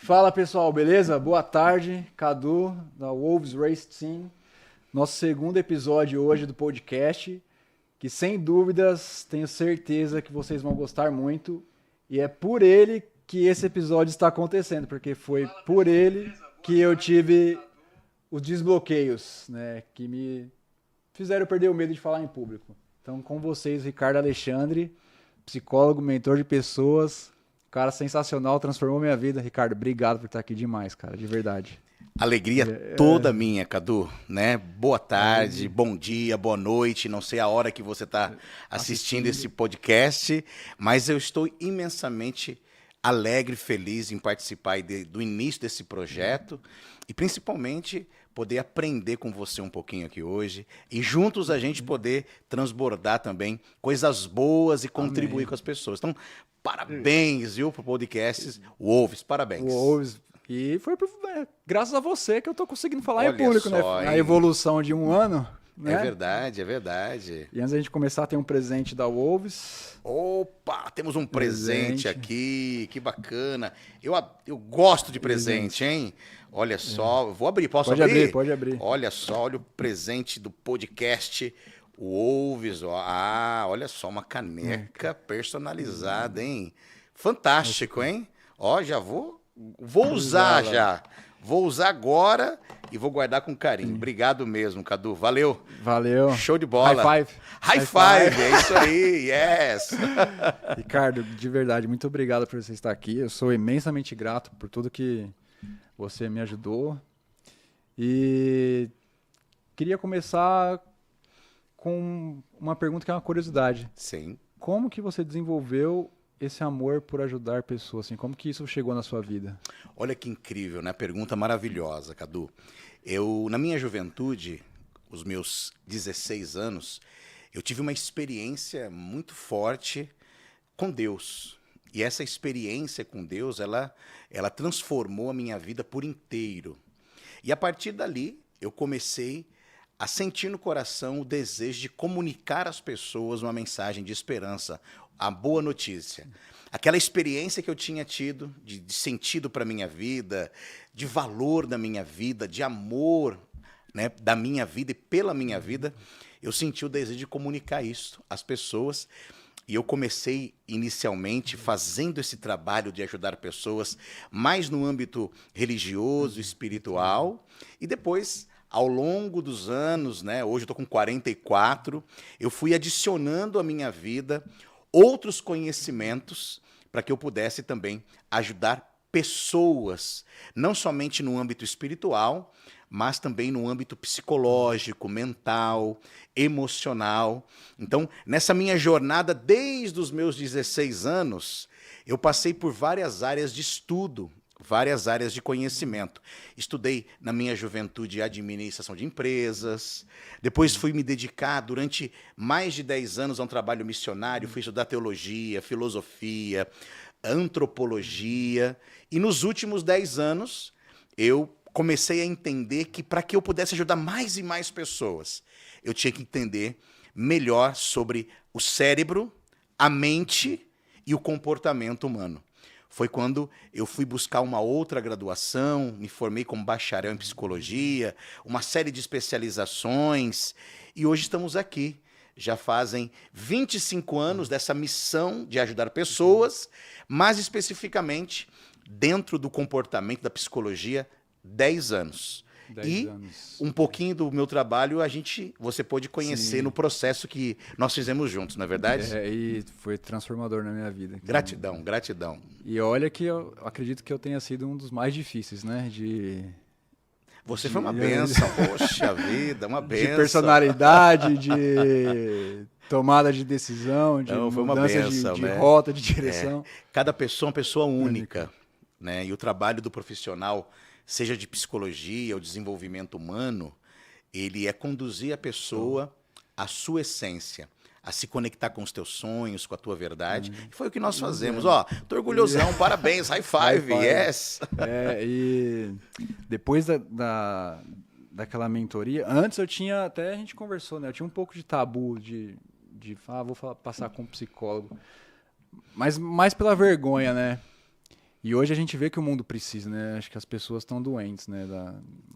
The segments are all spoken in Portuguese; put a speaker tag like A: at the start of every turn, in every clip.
A: Fala pessoal, beleza? Boa tarde, Cadu, da Wolves Race Team. Nosso segundo episódio hoje do podcast, que sem dúvidas tenho certeza que vocês vão gostar muito. E é por ele que esse episódio está acontecendo, porque foi por ele que eu tive os desbloqueios, né, que me fizeram perder o medo de falar em público. Então, com vocês, Ricardo Alexandre, psicólogo, mentor de pessoas, cara sensacional, transformou minha vida. Ricardo, obrigado por estar aqui demais, cara, de verdade.
B: Alegria toda minha, Cadu, né? Boa tarde, bom dia, boa noite, não sei a hora que você está assistindo esse podcast, mas eu estou imensamente alegre e feliz em participar do início desse projeto e principalmente poder aprender com você um pouquinho aqui hoje e juntos a gente poder transbordar também coisas boas e contribuir com as pessoas. Então, parabéns, viu, pro podcast Wolves, parabéns.
A: Wolves. E foi graças a você que eu tô conseguindo falar em público,
B: só,
A: né? A evolução de um ano, né?
B: É verdade, é verdade.
A: E antes da gente começar, tem um presente da Wolves.
B: Opa, temos um presente aqui, que bacana. Eu gosto de presente, hein? Olha só, vou abrir, posso abrir?
A: Pode abrir.
B: Olha só, olha o presente do podcast Wolves. Olha só, uma caneca personalizada, hein? Fantástico, hein? Ó, já vou usar já. Vou usar agora e vou guardar com carinho. Obrigado mesmo, Cadu. Valeu.
A: Valeu.
B: Show de bola.
A: High five.
B: High five, é isso aí, yes.
A: Ricardo, de verdade, muito obrigado por você estar aqui. Eu sou imensamente grato por tudo que você me ajudou. E queria começar com uma pergunta que é uma curiosidade.
B: Sim.
A: Como que você desenvolveu esse amor por ajudar pessoas, assim, como que isso chegou na sua vida?
B: Olha que incrível, né? Pergunta maravilhosa, Cadu. Eu, na minha juventude, os meus 16 anos, eu tive uma experiência muito forte com Deus. E essa experiência com Deus, ela transformou a minha vida por inteiro. E a partir dali, eu comecei a sentir no coração o desejo de comunicar às pessoas uma mensagem de esperança, a boa notícia. Aquela experiência que eu tinha tido de sentido para a minha vida, de valor da minha vida, de amor, né, da minha vida e pela minha vida, eu senti o desejo de comunicar isso às pessoas. E eu comecei inicialmente fazendo esse trabalho de ajudar pessoas mais no âmbito religioso, espiritual, e depois, ao longo dos anos, né, hoje eu estou com 44, eu fui adicionando à minha vida outros conhecimentos para que eu pudesse também ajudar pessoas, não somente no âmbito espiritual, mas também no âmbito psicológico, mental, emocional. Então, nessa minha jornada, desde os meus 16 anos, eu passei por várias áreas de estudo, várias áreas de conhecimento. Estudei na minha juventude administração de empresas, depois fui me dedicar durante mais de 10 anos a um trabalho missionário, fui estudar teologia, filosofia, antropologia, e nos últimos 10 anos eu comecei a entender que para que eu pudesse ajudar mais e mais pessoas, eu tinha que entender melhor sobre o cérebro, a mente e o comportamento humano. Foi quando eu fui buscar uma outra graduação, me formei como bacharel em psicologia, uma série de especializações, e hoje estamos aqui. Já fazem 25 anos dessa missão de ajudar pessoas, mais especificamente, dentro do comportamento da psicologia, 10 anos.
A: 10 anos.
B: Um pouquinho do meu trabalho você pôde conhecer no processo que nós fizemos juntos, não é verdade?
A: E foi transformador na minha vida. Então,
B: gratidão, gratidão.
A: E olha que eu acredito que eu tenha sido um dos mais difíceis, né?
B: Você foi uma bênção, poxa vida, uma bênção.
A: De personalidade, de tomada de decisão, de mudança de
B: né?
A: Rota, de direção.
B: Cada pessoa é uma pessoa única, né? E o trabalho do profissional, seja de psicologia ou desenvolvimento humano, ele é conduzir a pessoa à sua essência, a se conectar com os teus sonhos, com a tua verdade. E foi o que nós fazemos. Ó, tô orgulhosão, parabéns, high five, yes.
A: E depois daquela mentoria, antes eu tinha, até a gente conversou, né? Eu tinha um pouco de tabu de falar, passar com um psicólogo, mas mais pela vergonha, né? E hoje a gente vê que o mundo precisa, né? Acho que as pessoas estão doentes, né?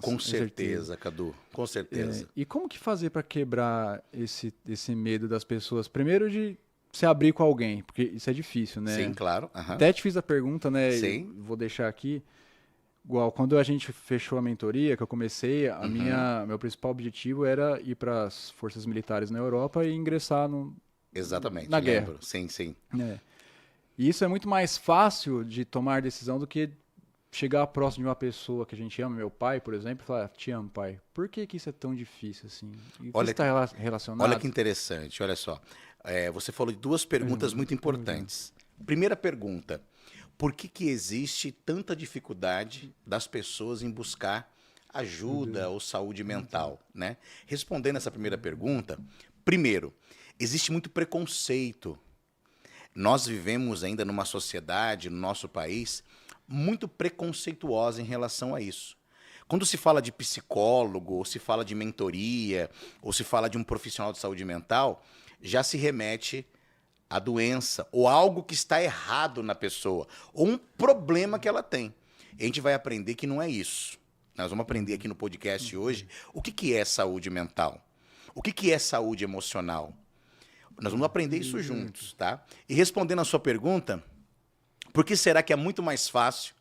B: Com certeza, Cadu, com certeza.
A: E como que fazer para quebrar esse medo das pessoas? Primeiro de se abrir com alguém, porque isso é difícil, né?
B: Sim, claro. Aham.
A: Até te fiz a pergunta, né?
B: Sim.
A: Vou deixar aqui. Igual, quando a gente fechou a mentoria, que eu comecei, meu principal objetivo era ir para as forças militares na Europa e ingressar
B: Exatamente,
A: na guerra.
B: lembro. Sim, sim.
A: E isso é muito mais fácil de tomar decisão do que chegar próximo de uma pessoa que a gente ama, meu pai, por exemplo, e falar, te amo, pai. Por que isso é tão difícil assim? E
B: Olha
A: isso está relacionado?
B: Olha que interessante, olha só. Você falou de duas perguntas muito importantes. Primeira pergunta, por que existe tanta dificuldade das pessoas em buscar ajuda ou saúde mental, né? Respondendo essa primeira pergunta, primeiro, existe muito preconceito. Nós vivemos ainda numa sociedade, no nosso país, muito preconceituosa em relação a isso. Quando se fala de psicólogo, ou se fala de mentoria, ou se fala de um profissional de saúde mental, já se remete à doença, ou algo que está errado na pessoa, ou um problema que ela tem. E a gente vai aprender que não é isso. Nós vamos aprender aqui no podcast hoje o que é saúde mental, o que é saúde emocional. Nós vamos aprender isso juntos, tá? E respondendo a sua pergunta, por que será que é muito mais fácil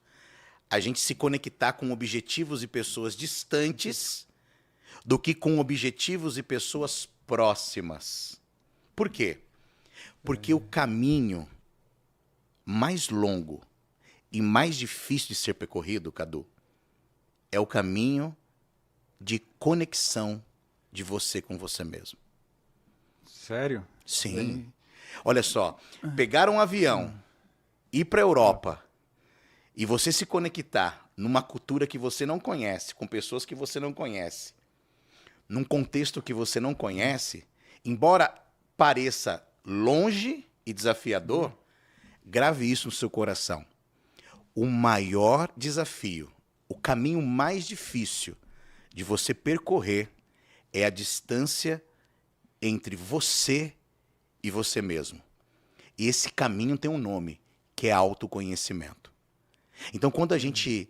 B: a gente se conectar com objetivos e pessoas distantes do que com objetivos e pessoas próximas? Por quê? Porque o caminho mais longo e mais difícil de ser percorrido, Cadu, é o caminho de conexão de você com você mesmo.
A: Sério?
B: Sim. Olha só, pegar um avião, ir para a Europa e você se conectar numa cultura que você não conhece, com pessoas que você não conhece, num contexto que você não conhece, embora pareça longe e desafiador, grave isso no seu coração. O maior desafio, o caminho mais difícil de você percorrer é a distância entre você e você mesmo. E esse caminho tem um nome, que é autoconhecimento. Então, quando a gente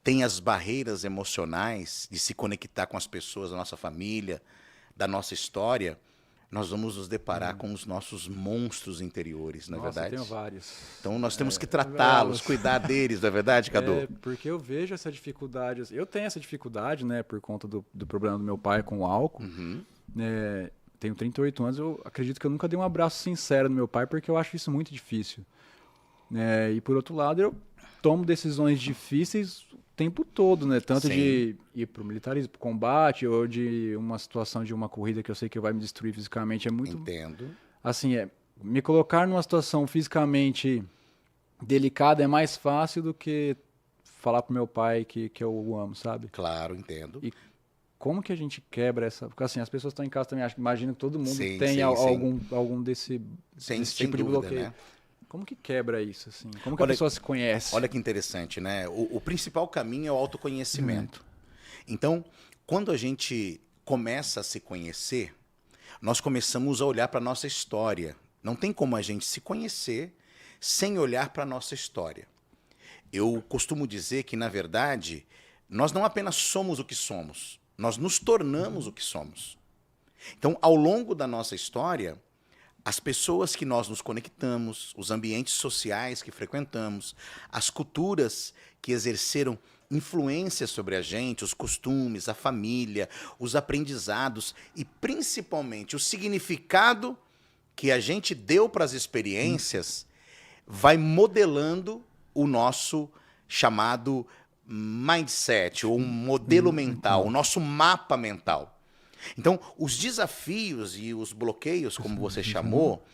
B: tem as barreiras emocionais de se conectar com as pessoas da nossa família, da nossa história, nós vamos nos deparar com os nossos monstros interiores, não é verdade?
A: Eu tenho vários.
B: Então, nós temos que tratá-los, cuidar deles, não é verdade, Cadu?
A: Porque eu vejo essa dificuldade. Eu tenho essa dificuldade, né, por conta do problema do meu pai com o álcool. Tenho 38 anos, eu acredito que eu nunca dei um abraço sincero no meu pai, porque eu acho isso muito difícil. E por outro lado, eu tomo decisões difíceis o tempo todo, né? Tanto
B: Sim.
A: de ir pro militarismo, pro combate, ou de uma situação de uma corrida que eu sei que vai me destruir fisicamente. É muito...
B: Entendo.
A: Assim, me colocar numa situação fisicamente delicada é mais fácil do que falar pro meu pai que eu o amo, sabe?
B: Claro, entendo.
A: E como que a gente quebra essa... Porque assim, as pessoas estão em casa também, imagino que todo mundo
B: Sim,
A: tem
B: sim,
A: algum desse
B: Sem
A: tipo de
B: dúvida,
A: bloqueio.
B: né?
A: Como que quebra isso, assim? Como que a pessoa se conhece?
B: Olha que interessante, né? O principal caminho é o autoconhecimento. Então, quando a gente começa a se conhecer, nós começamos a olhar para a nossa história. Não tem como a gente se conhecer sem olhar para a nossa história. Eu costumo dizer que, na verdade, nós não apenas somos o que somos, nós nos tornamos o que somos. Então, ao longo da nossa história, as pessoas que nós nos conectamos, os ambientes sociais que frequentamos, as culturas que exerceram influência sobre a gente, os costumes, a família, os aprendizados e, principalmente, o significado que a gente deu para as experiências vai modelando o nosso chamado mindset, ou um modelo mental, o nosso mapa mental. Então, os desafios e os bloqueios, como você chamou,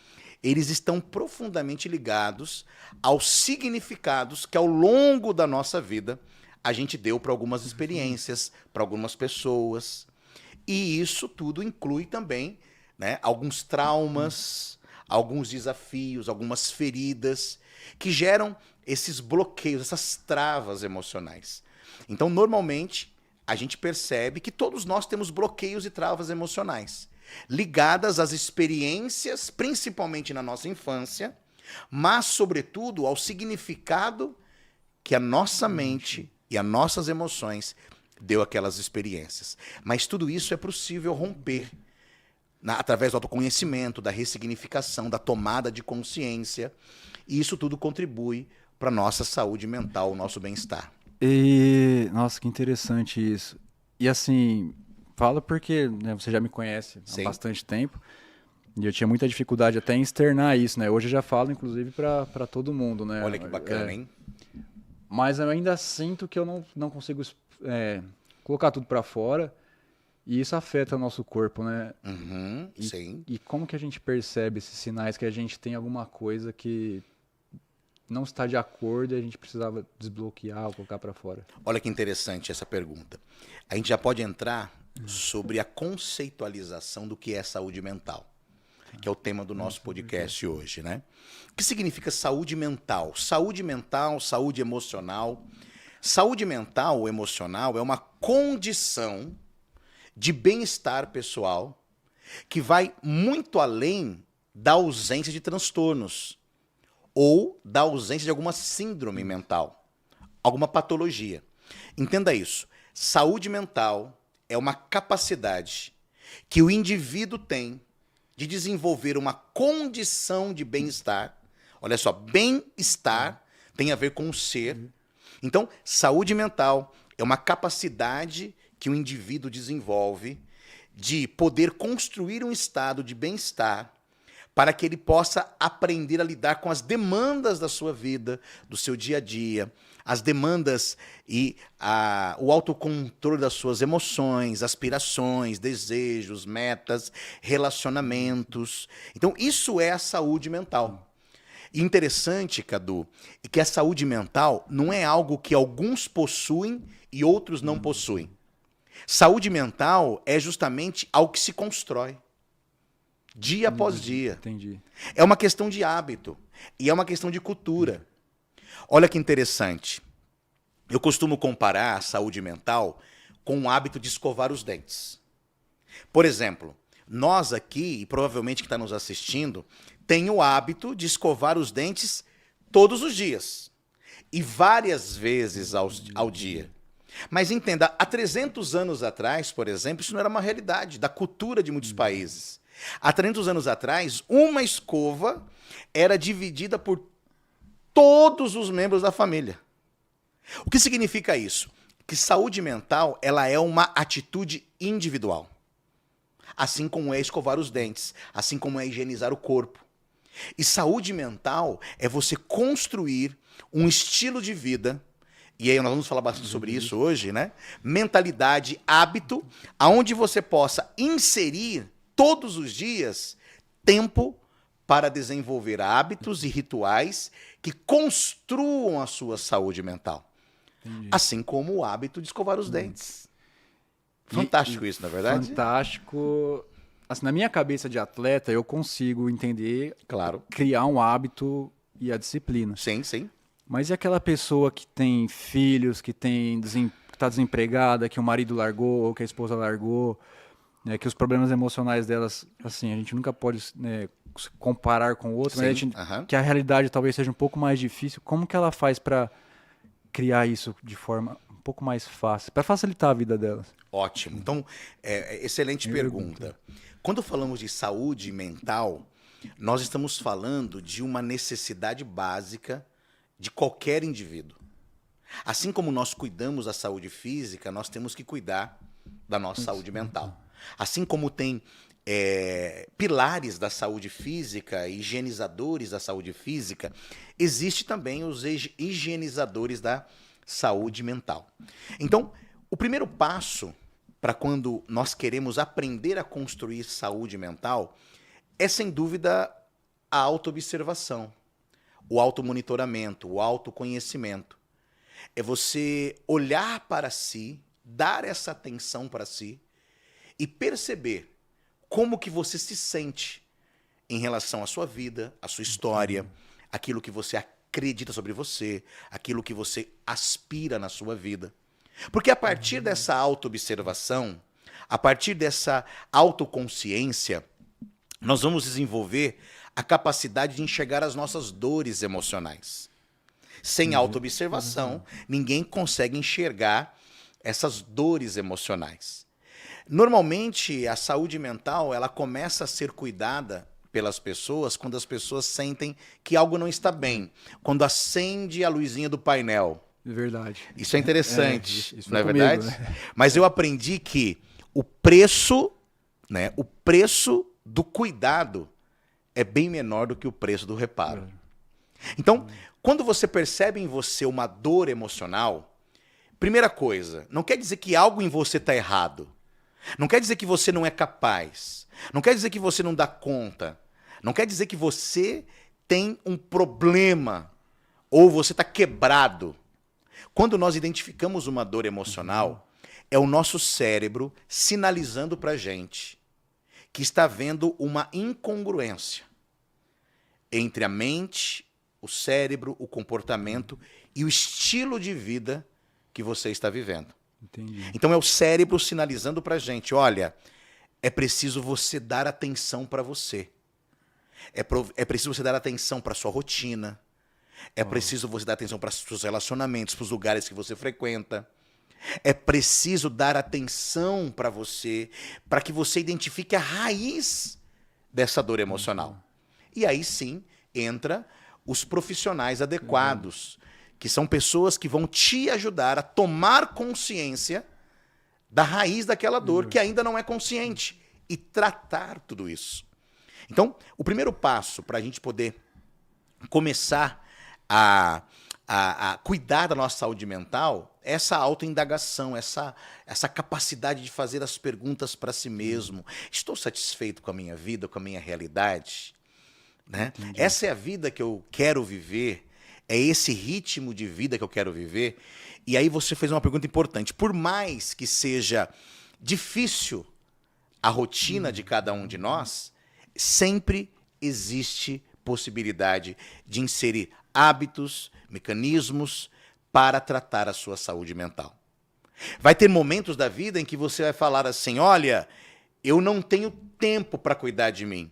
B: eles estão profundamente ligados aos significados que ao longo da nossa vida a gente deu para algumas experiências, para algumas pessoas. E isso tudo inclui também, né, alguns traumas, alguns desafios, algumas feridas que geram esses bloqueios, essas travas emocionais. Então, normalmente, a gente percebe que todos nós temos bloqueios e travas emocionais, ligadas às experiências, principalmente na nossa infância, mas, sobretudo, ao significado que a nossa mente e as nossas emoções deu aquelas experiências. Mas tudo isso é possível romper através do autoconhecimento, da ressignificação, da tomada de consciência. E isso tudo contribui para a nossa saúde mental, o nosso bem-estar.
A: E, nossa, que interessante isso. E assim, fala porque, né, você já me conhece há
B: Sim.
A: bastante tempo. E eu tinha muita dificuldade até em externar isso, né? Hoje eu já falo, inclusive, para todo mundo, né?
B: Olha que bacana, hein?
A: Mas eu ainda sinto que eu não consigo colocar tudo para fora. E isso afeta o nosso corpo, né?
B: Uhum, sim.
A: E como que a gente percebe esses sinais que a gente tem alguma coisa que não está de acordo e a gente precisava desbloquear ou colocar para fora?
B: Olha que interessante essa pergunta. A gente já pode entrar sobre a conceitualização do que é saúde mental, que é o tema do nosso podcast hoje, né? O que significa saúde mental? Saúde mental, saúde emocional. Saúde mental ou emocional é uma condição de bem-estar pessoal que vai muito além da ausência de transtornos ou da ausência de alguma síndrome mental, alguma patologia. Entenda isso. Saúde mental é uma capacidade que o indivíduo tem de desenvolver uma condição de bem-estar. Olha só, bem-estar tem a ver com o ser. Então, saúde mental é uma capacidade que o indivíduo desenvolve de poder construir um estado de bem-estar para que ele possa aprender a lidar com as demandas da sua vida, do seu dia a dia, as demandas e o autocontrole das suas emoções, aspirações, desejos, metas, relacionamentos. Então, isso é a saúde mental. E interessante, Cadu, é que a saúde mental não é algo que alguns possuem e outros não possuem. Saúde mental é justamente algo que se constrói dia após dia.
A: Entendi.
B: É uma questão de hábito e é uma questão de cultura. Olha que interessante. Eu costumo comparar a saúde mental com o hábito de escovar os dentes. Por exemplo, nós aqui, e provavelmente que está nos assistindo, tem o hábito de escovar os dentes todos os dias e várias vezes ao dia. Mas entenda, há 300 anos atrás, por exemplo, isso não era uma realidade da cultura de muitos países. Há 300 anos atrás, uma escova era dividida por todos os membros da família. O que significa isso? Que saúde mental ela é uma atitude individual. Assim como é escovar os dentes, assim como é higienizar o corpo. E saúde mental é você construir um estilo de vida, e aí nós vamos falar bastante sobre isso hoje, né? Mentalidade, hábito, aonde você possa inserir todos os dias tempo para desenvolver hábitos e rituais que construam a sua saúde mental. Entendi. Assim como o hábito de escovar os dentes. Fantástico isso, na verdade?
A: Fantástico. Assim, na minha cabeça de atleta, eu consigo entender,
B: claro,
A: criar um hábito e a disciplina.
B: Sim, sim.
A: Mas e aquela pessoa que tem filhos, que está desempregada, que o marido largou ou que a esposa largou, né, que os problemas emocionais delas, assim, a gente nunca pode, né, comparar com o outro,
B: sim,
A: mas que a realidade talvez seja um pouco mais difícil. Como que ela faz para criar isso de forma um pouco mais fácil, para facilitar a vida delas?
B: Ótimo. Então, excelente pergunta. Quando falamos de saúde mental, nós estamos falando de uma necessidade básica de qualquer indivíduo. Assim como nós cuidamos da saúde física, nós temos que cuidar da nossa saúde mental. Assim como tem pilares da saúde física, higienizadores da saúde física, existe também os higienizadores da saúde mental. Então, o primeiro passo para quando nós queremos aprender a construir saúde mental é, sem dúvida, a autoobservação, o automonitoramento, o autoconhecimento. É você olhar para si, dar essa atenção para si e perceber como que você se sente em relação à sua vida, à sua história, aquilo que você acredita sobre você, aquilo que você aspira na sua vida. Porque a partir dessa autoobservação, a partir dessa autoconsciência, nós vamos desenvolver a capacidade de enxergar as nossas dores emocionais. Sem autoobservação, ninguém consegue enxergar essas dores emocionais. Normalmente, a saúde mental, ela começa a ser cuidada pelas pessoas quando as pessoas sentem que algo não está bem. Quando acende a luzinha do painel.
A: Verdade.
B: Isso é interessante,
A: isso
B: não é
A: foi
B: verdade?
A: comigo, né?
B: Mas eu aprendi que o preço, né, o preço do cuidado é bem menor do que o preço do reparo. Então, quando você percebe em você uma dor emocional, primeira coisa, não quer dizer que algo em você está errado. Não quer dizer que você não é capaz. Não quer dizer que você não dá conta. Não quer dizer que você tem um problema ou você está quebrado. Quando nós identificamos uma dor emocional, é o nosso cérebro sinalizando para a gente que está vendo uma incongruência entre a mente, o cérebro, o comportamento e o estilo de vida que você está vivendo.
A: Entendi.
B: Então é o cérebro sinalizando pra gente, olha, é preciso você dar atenção para você. É preciso você dar atenção para sua rotina. É preciso você dar atenção para os seus relacionamentos, para os lugares que você frequenta. É preciso dar atenção para você, para que você identifique a raiz dessa dor emocional. E aí sim entra os profissionais adequados, que são pessoas que vão te ajudar a tomar consciência da raiz daquela dor que ainda não é consciente e tratar tudo isso. Então, o primeiro passo para a gente poder começar a cuidar da nossa saúde mental é essa autoindagação, essa capacidade de fazer as perguntas para si mesmo. Estou satisfeito com a minha vida, com a minha realidade? Né? Essa é a vida que eu quero viver? É esse ritmo de vida que eu quero viver? E aí você fez uma pergunta importante. Por mais que seja difícil a rotina de cada um de nós, sempre existe possibilidade de inserir hábitos, mecanismos para tratar a sua saúde mental. Vai ter momentos da vida em que você vai falar assim, olha, eu não tenho tempo para cuidar de mim.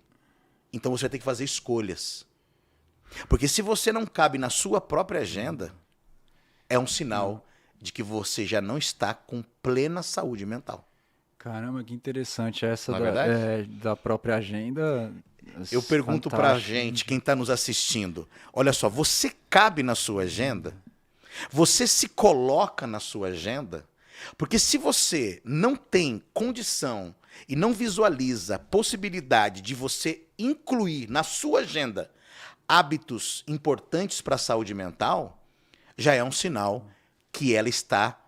B: Então você vai ter que fazer escolhas. Porque se você não cabe na sua própria agenda, é um sinal de que você já não está com plena saúde mental.
A: Caramba, que interessante essa
B: Não é verdade?
A: da própria agenda.
B: Eu pergunto pra gente, quem está nos assistindo, olha só, você cabe na sua agenda? Você se coloca na sua agenda? Porque se você não tem condição e não visualiza a possibilidade de você incluir na sua agenda hábitos importantes para a saúde mental, já é um sinal que ela está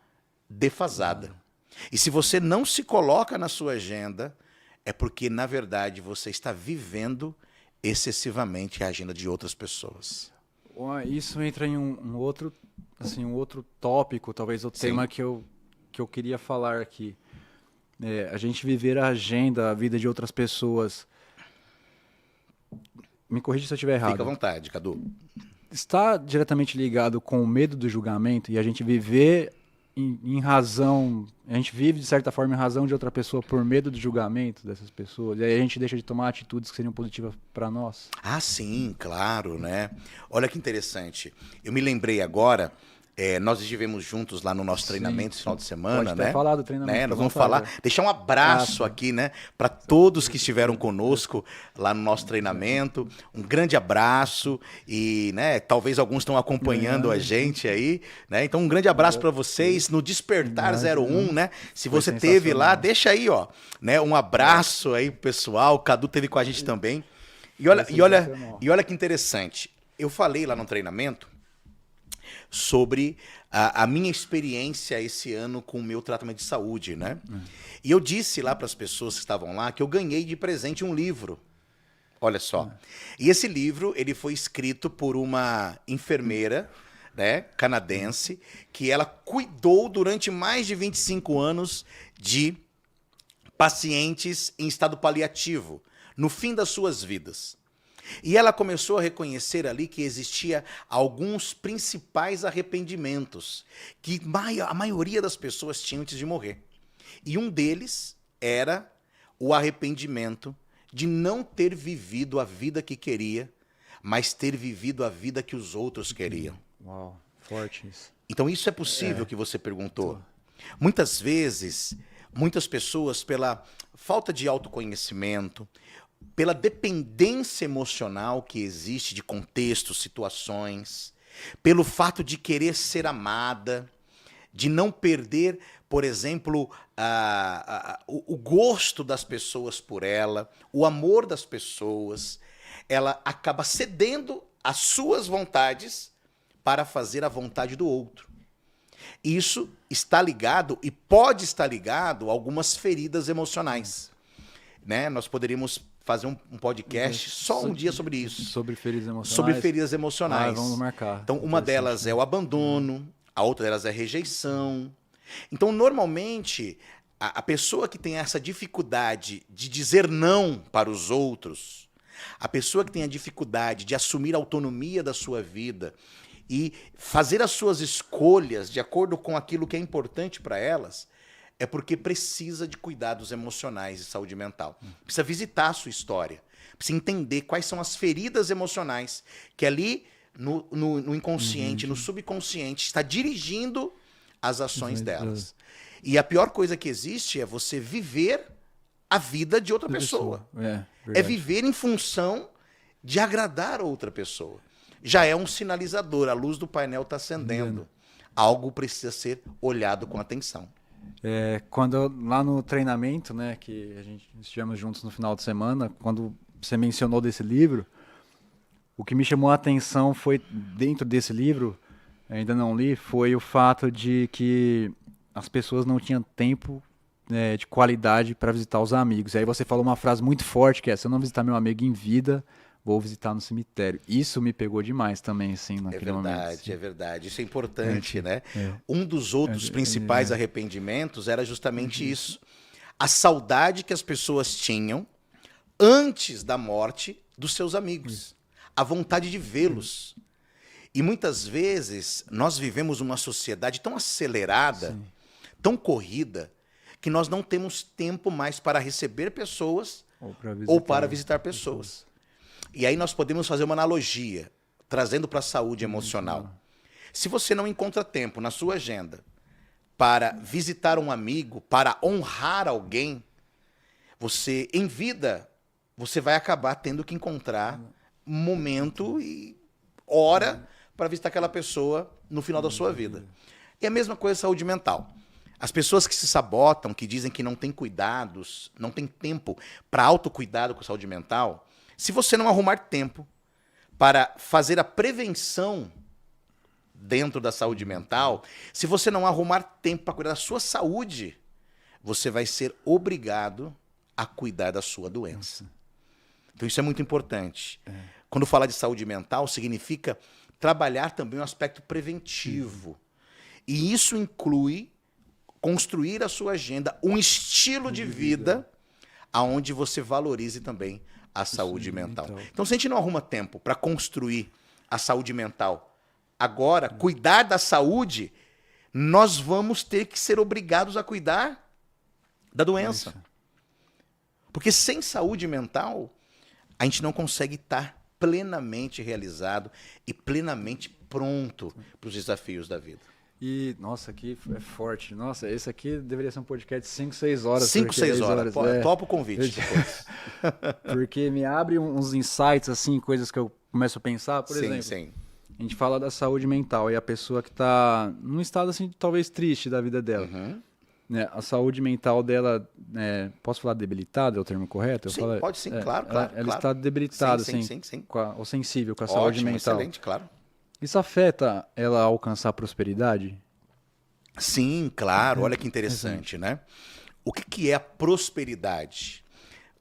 B: defasada. E se você não se coloca na sua agenda, é porque, na verdade, você está vivendo excessivamente a agenda de outras pessoas.
A: Isso entra em um outro tópico, talvez outro tema que eu queria falar aqui. A gente viver a agenda, a vida de outras pessoas. Me corrija se eu estiver errado.
B: Fica à vontade, Cadu.
A: Está diretamente ligado com o medo do julgamento e a gente viver em razão, a gente vive de certa forma em razão de outra pessoa por medo do julgamento dessas pessoas, e aí a gente deixa de tomar atitudes que seriam positivas para nós.
B: Ah, sim, claro, né? Olha que interessante. Eu me lembrei agora, nós estivemos juntos lá no nosso treinamento esse final de semana,
A: Pode ter falado do treinamento.
B: Nós vamos falar, deixar um abraço aqui, né, para todos que estiveram conosco lá no nosso treinamento. Um grande abraço e, né, talvez alguns estão acompanhando a gente aí, né? Então um grande abraço para vocês no Despertar 01, né? Se você teve lá, deixa aí, ó, né, um abraço aí pro pessoal. O Cadu teve com a gente também. E olha que interessante. Eu falei lá no treinamento sobre a minha experiência esse ano com o meu tratamento de saúde, né? E eu disse lá para as pessoas que estavam lá que eu ganhei de presente um livro. Olha só. E esse livro, ele foi escrito por uma enfermeira, né, canadense, que ela cuidou durante mais de 25 anos de pacientes em estado paliativo, no fim das suas vidas. E ela começou a reconhecer ali que existia alguns principais arrependimentos que a maioria das pessoas tinha antes de morrer. E um deles era o arrependimento de não ter vivido a vida que queria, mas ter vivido a vida que os outros queriam.
A: Uau, forte isso.
B: Então isso é possível que você perguntou. Muitas vezes, muitas pessoas, pela falta de autoconhecimento, pela dependência emocional que existe de contextos, situações, pelo fato de querer ser amada, de não perder, por exemplo, o gosto das pessoas por ela, o amor das pessoas, ela acaba cedendo às suas vontades para fazer a vontade do outro. Isso está ligado e pode estar ligado a algumas feridas emocionais. Né? Nós poderíamos fazer um podcast só um dia sobre isso.
A: Sobre feridas emocionais?
B: Sobre feridas emocionais.
A: Vamos marcar.
B: Então, uma delas é o abandono, a outra delas é a rejeição. Então, normalmente, a pessoa que tem essa dificuldade de dizer não para os outros, a pessoa que tem a dificuldade de assumir a autonomia da sua vida e fazer as suas escolhas de acordo com aquilo que é importante para elas, é porque precisa de cuidados emocionais e saúde mental. Precisa visitar a sua história. Precisa entender quais são as feridas emocionais que ali no inconsciente, no subconsciente, está dirigindo as ações delas. E a pior coisa que existe é você viver a vida de outra pessoa. É viver em função de agradar outra pessoa. Já é um sinalizador, a luz do painel está acendendo. Algo precisa ser olhado com atenção.
A: Lá no treinamento, né, que a gente estivemos juntos no final de semana, quando você mencionou desse livro, o que me chamou a atenção foi, dentro desse livro, ainda não li, foi o fato de que as pessoas não tinham tempo de qualidade para visitar os amigos. E aí você falou uma frase muito forte, que é: se eu não visitar meu amigo em vida, vou visitar no cemitério. Isso me pegou demais também, assim, naquele momento. Assim.
B: É verdade. Isso é importante, né? Um dos outros principais arrependimentos era justamente isso. A saudade que as pessoas tinham antes da morte dos seus amigos. A vontade de vê-los. E muitas vezes nós vivemos uma sociedade tão acelerada, tão corrida, que nós não temos tempo mais para receber pessoas ou para visitar pessoas. E aí nós podemos fazer uma analogia, trazendo para a saúde emocional. Se você não encontra tempo na sua agenda para visitar um amigo, para honrar alguém, você, em vida, você vai acabar tendo que encontrar momento e hora para visitar aquela pessoa no final da sua vida. E a mesma coisa saúde mental. As pessoas que se sabotam, que dizem que não tem cuidados, não tem tempo para autocuidado com a saúde mental, se você não arrumar tempo para fazer a prevenção dentro da saúde mental, se você não arrumar tempo para cuidar da sua saúde, você vai ser obrigado a cuidar da sua doença. Então isso é muito importante. Quando fala de saúde mental, significa trabalhar também o aspecto preventivo. E isso inclui construir a sua agenda, um estilo de vida aonde você valorize também a saúde mental. Então, se a gente não arruma tempo para construir a saúde mental, agora, cuidar da saúde, nós vamos ter que ser obrigados a cuidar da doença. Porque sem saúde mental, a gente não consegue estar plenamente realizado e plenamente pronto para os desafios da vida.
A: E, nossa, aqui é forte. Nossa, esse aqui deveria ser um podcast de 5, 6 horas.
B: 5, 6 horas. Topa o convite depois.
A: Porque me abre uns insights, assim, coisas que eu começo a pensar. Por exemplo, a gente fala da saúde mental e a pessoa que está num estado, assim, talvez triste da vida dela. Né? A saúde mental dela, posso falar debilitada, é o termo correto? Eu falo,
B: pode sim, claro.
A: Ela está debilitada, sim, ou sensível com a saúde mental.
B: Excelente, claro.
A: Isso afeta ela a alcançar prosperidade?
B: Sim, claro. Olha que interessante, né? O que é a prosperidade?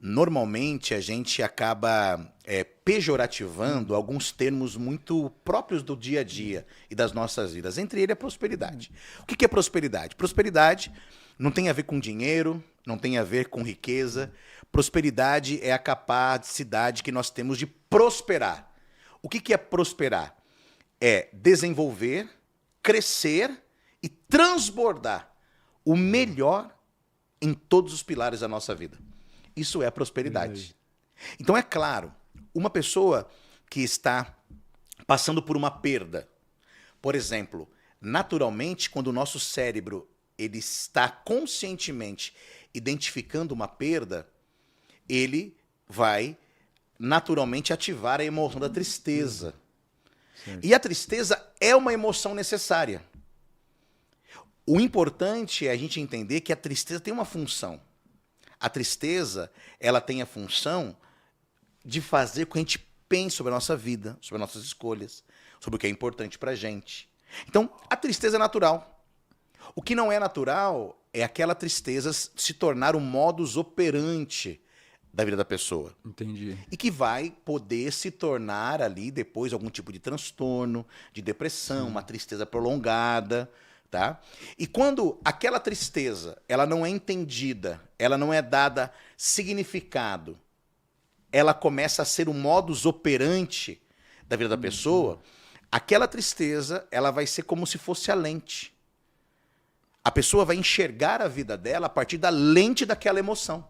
B: Normalmente a gente acaba pejorativando alguns termos muito próprios do dia a dia e das nossas vidas. Entre eles a prosperidade. O que é prosperidade? Prosperidade não tem a ver com dinheiro, não tem a ver com riqueza. Prosperidade é a capacidade que nós temos de prosperar. O que é prosperar? É desenvolver, crescer e transbordar o melhor em todos os pilares da nossa vida. Isso é a prosperidade. Então, é claro, uma pessoa que está passando por uma perda, Por exemplo, naturalmente, quando o nosso cérebro ele está conscientemente identificando uma perda, ele vai naturalmente ativar a emoção da tristeza.
A: Certo.
B: E a tristeza é uma emoção necessária. O importante é a gente entender que a tristeza tem uma função. A tristeza, ela tem a função de fazer com que a gente pense sobre a nossa vida, sobre as nossas escolhas, sobre o que é importante pra gente. Então, a tristeza é natural. O que não é natural é aquela tristeza se tornar um modus operandi da vida da pessoa.
A: Entendi.
B: E que vai poder se tornar ali depois algum tipo de transtorno, de depressão, uma tristeza prolongada, tá? E quando aquela tristeza, ela não é entendida, ela não é dada significado, ela começa a ser o modus operandi da vida da pessoa, aquela tristeza, ela vai ser como se fosse a lente. A pessoa vai enxergar a vida dela a partir da lente daquela emoção.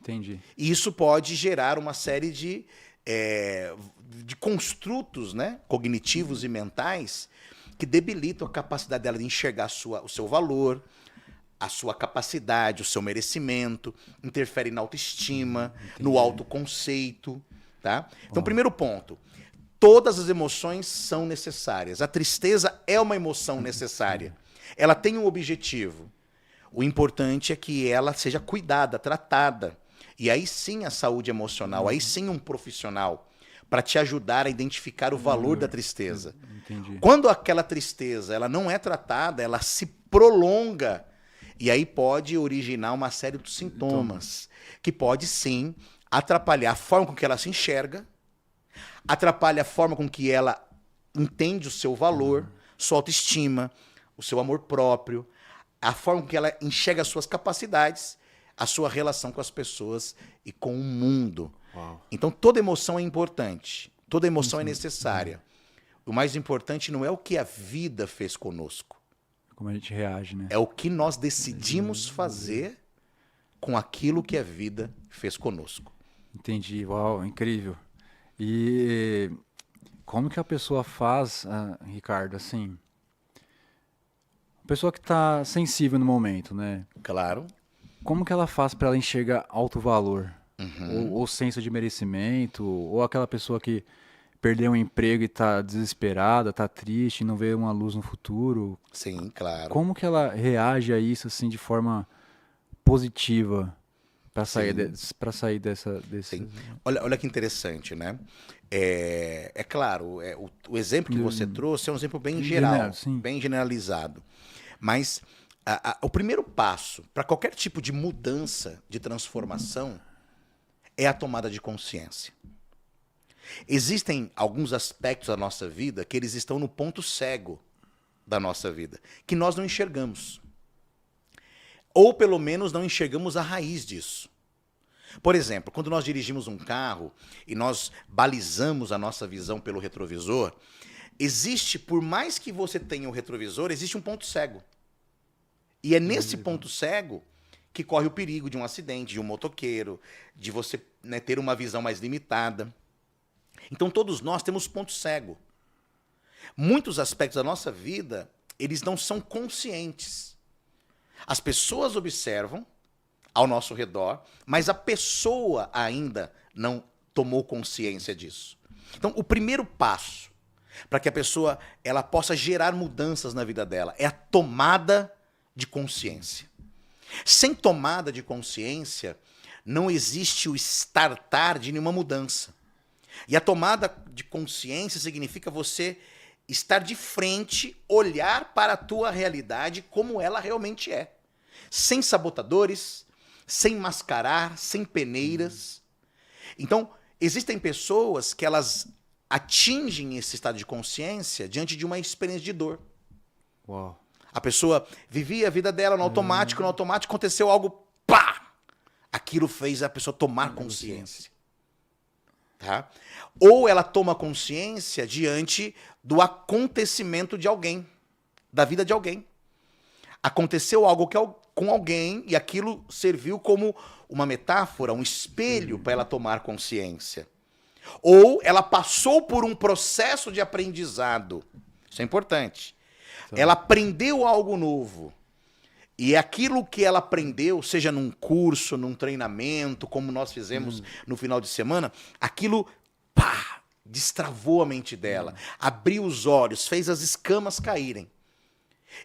A: Entendi.
B: E isso pode gerar uma série de construtos, né, cognitivos e mentais que debilitam a capacidade dela de enxergar o seu valor, a sua capacidade, o seu merecimento, interfere na autoestima, no autoconceito. Tá? Então, primeiro ponto, todas as emoções são necessárias. A tristeza é uma emoção necessária. Ela tem um objetivo. O importante é que ela seja cuidada, tratada. E aí sim a saúde emocional, aí sim um profissional para te ajudar a identificar o valor da tristeza.
A: Entendi.
B: Quando aquela tristeza ela não é tratada, ela se prolonga e aí pode originar uma série de sintomas que pode sim atrapalhar a forma com que ela se enxerga, atrapalha a forma com que ela entende o seu valor, sua autoestima, o seu amor próprio, a forma com que ela enxerga as suas capacidades, a sua relação com as pessoas e com o mundo.
A: Uau.
B: Então, toda emoção é importante. Toda emoção é necessária. O mais importante não é o que a vida fez conosco.
A: Como a gente reage, né?
B: É o que nós decidimos fazer com aquilo que a vida fez conosco.
A: Entendi. Uau, incrível. E como que a pessoa faz, Ricardo, assim... A pessoa que está sensível no momento, né?
B: Claro.
A: Como que ela faz para ela enxergar alto valor?
B: Uhum.
A: Ou senso de merecimento? Ou aquela pessoa que perdeu um emprego e está desesperada, está triste, não vê uma luz no futuro?
B: Sim, claro.
A: Como que ela reage a isso assim de forma positiva para sair, sair desse...
B: Sim. Olha que interessante, né? É claro, o exemplo que você trouxe é um exemplo bem geral, bem generalizado. Mas o primeiro passo para qualquer tipo de mudança, de transformação, é a tomada de consciência. Existem alguns aspectos da nossa vida que eles estão no ponto cego da nossa vida, que nós não enxergamos. Ou pelo menos não enxergamos a raiz disso. Por exemplo, quando nós dirigimos um carro e nós balizamos a nossa visão pelo retrovisor, existe, por mais que você tenha o retrovisor, existe um ponto cego. E é nesse ponto cego que corre o perigo de um acidente, de um motoqueiro, de você, né, ter uma visão mais limitada. Então todos nós temos ponto cego. Muitos aspectos da nossa vida, eles não são conscientes. As pessoas observam ao nosso redor, mas a pessoa ainda não tomou consciência disso. Então, o primeiro passo para que a pessoa ela possa gerar mudanças na vida dela é a tomada de consciência. Sem tomada de consciência, não existe o startar de nenhuma mudança. E a tomada de consciência significa você estar de frente, olhar para a tua realidade como ela realmente é. Sem sabotadores, sem mascarar, sem peneiras. Então, existem pessoas que elas atingem esse estado de consciência diante de uma experiência de dor.
A: Uau.
B: A pessoa vivia a vida dela no automático aconteceu algo, pá! Aquilo fez a pessoa tomar consciência. Tá? Ou ela toma consciência diante do acontecimento de alguém, da vida de alguém. Aconteceu algo com alguém e aquilo serviu como uma metáfora, um espelho para ela tomar consciência. Ou ela passou por um processo de aprendizado Isso é importante. Ela aprendeu algo novo. E aquilo que ela aprendeu, seja num curso, num treinamento, como nós fizemos no final de semana, aquilo, pá, destravou a mente dela, abriu os olhos, fez as escamas caírem.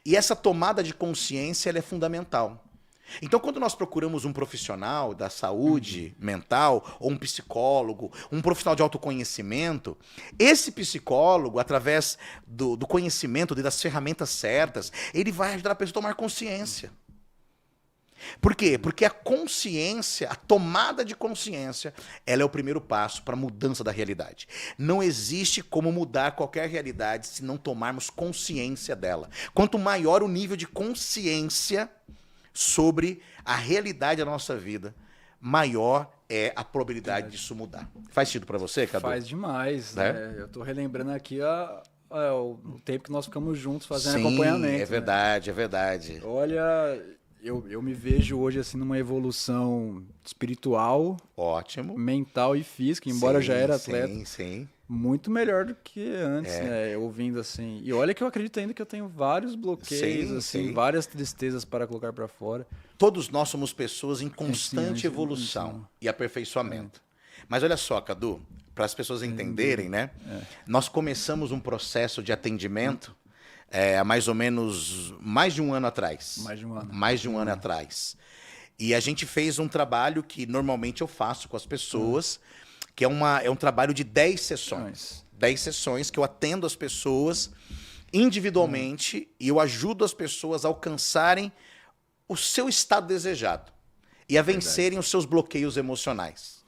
B: E essa tomada de consciência ela é fundamental. Então, quando nós procuramos um profissional da saúde mental, ou um psicólogo, um profissional de autoconhecimento, esse psicólogo, através do conhecimento, das ferramentas certas, ele vai ajudar a pessoa a tomar consciência. Por quê? Porque a consciência, a tomada de consciência, ela é o primeiro passo para a mudança da realidade. Não existe como mudar qualquer realidade se não tomarmos consciência dela. Quanto maior o nível de consciência sobre a realidade da nossa vida, maior é a probabilidade disso mudar. Faz sentido para você, Cadu?
A: Faz demais, né? Eu tô relembrando aqui o tempo que nós ficamos juntos fazendo acompanhamento.
B: É verdade, é verdade.
A: Olha, eu me vejo hoje assim numa evolução espiritual,
B: ótimo,
A: mental e física, embora eu já era atleta.
B: Sim.
A: Muito melhor do que antes, né? Ouvindo assim. E olha que eu acredito ainda que eu tenho vários bloqueios, várias tristezas para colocar para fora.
B: Todos nós somos pessoas em constante evolução e aperfeiçoamento. Mas olha só, Cadu, para as pessoas entenderem, né? Nós começamos um processo de atendimento há mais ou menos mais de um ano atrás. Mais de um ano atrás. E a gente fez um trabalho que normalmente eu faço com as pessoas, que é um trabalho de 10 sessões. 10 sessões que eu atendo as pessoas individualmente e eu ajudo as pessoas a alcançarem o seu estado desejado e a vencerem os seus bloqueios emocionais.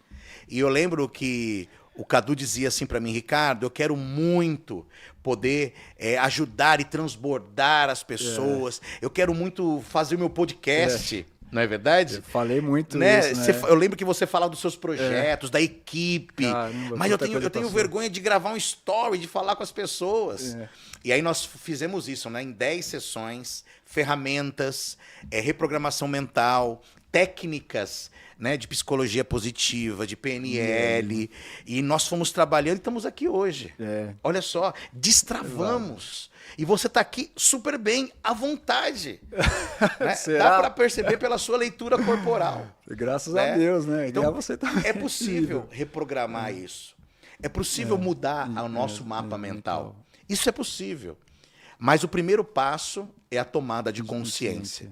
B: E eu lembro que o Cadu dizia assim para mim, Ricardo, eu quero muito poder ajudar e transbordar as pessoas, eu quero muito fazer o meu podcast. Não é verdade?
A: Eu falei muito isso, né?
B: Eu lembro que você falava dos seus projetos, da equipe. Caramba, mas eu tenho vergonha de gravar um story, de falar com as pessoas. E aí nós fizemos isso, né? Em 10 sessões, ferramentas, reprogramação mental, técnicas, né, de psicologia positiva, de PNL. E nós fomos trabalhando e estamos aqui hoje. Olha só, destravamos. E você está aqui super bem, à vontade. Né? Dá para perceber pela sua leitura corporal.
A: Graças a Deus, né?
B: Então,
A: você tá
B: é possível reprogramar isso. É possível mudar o nosso mapa mental. Isso é possível. Mas o primeiro passo é a tomada de consciência.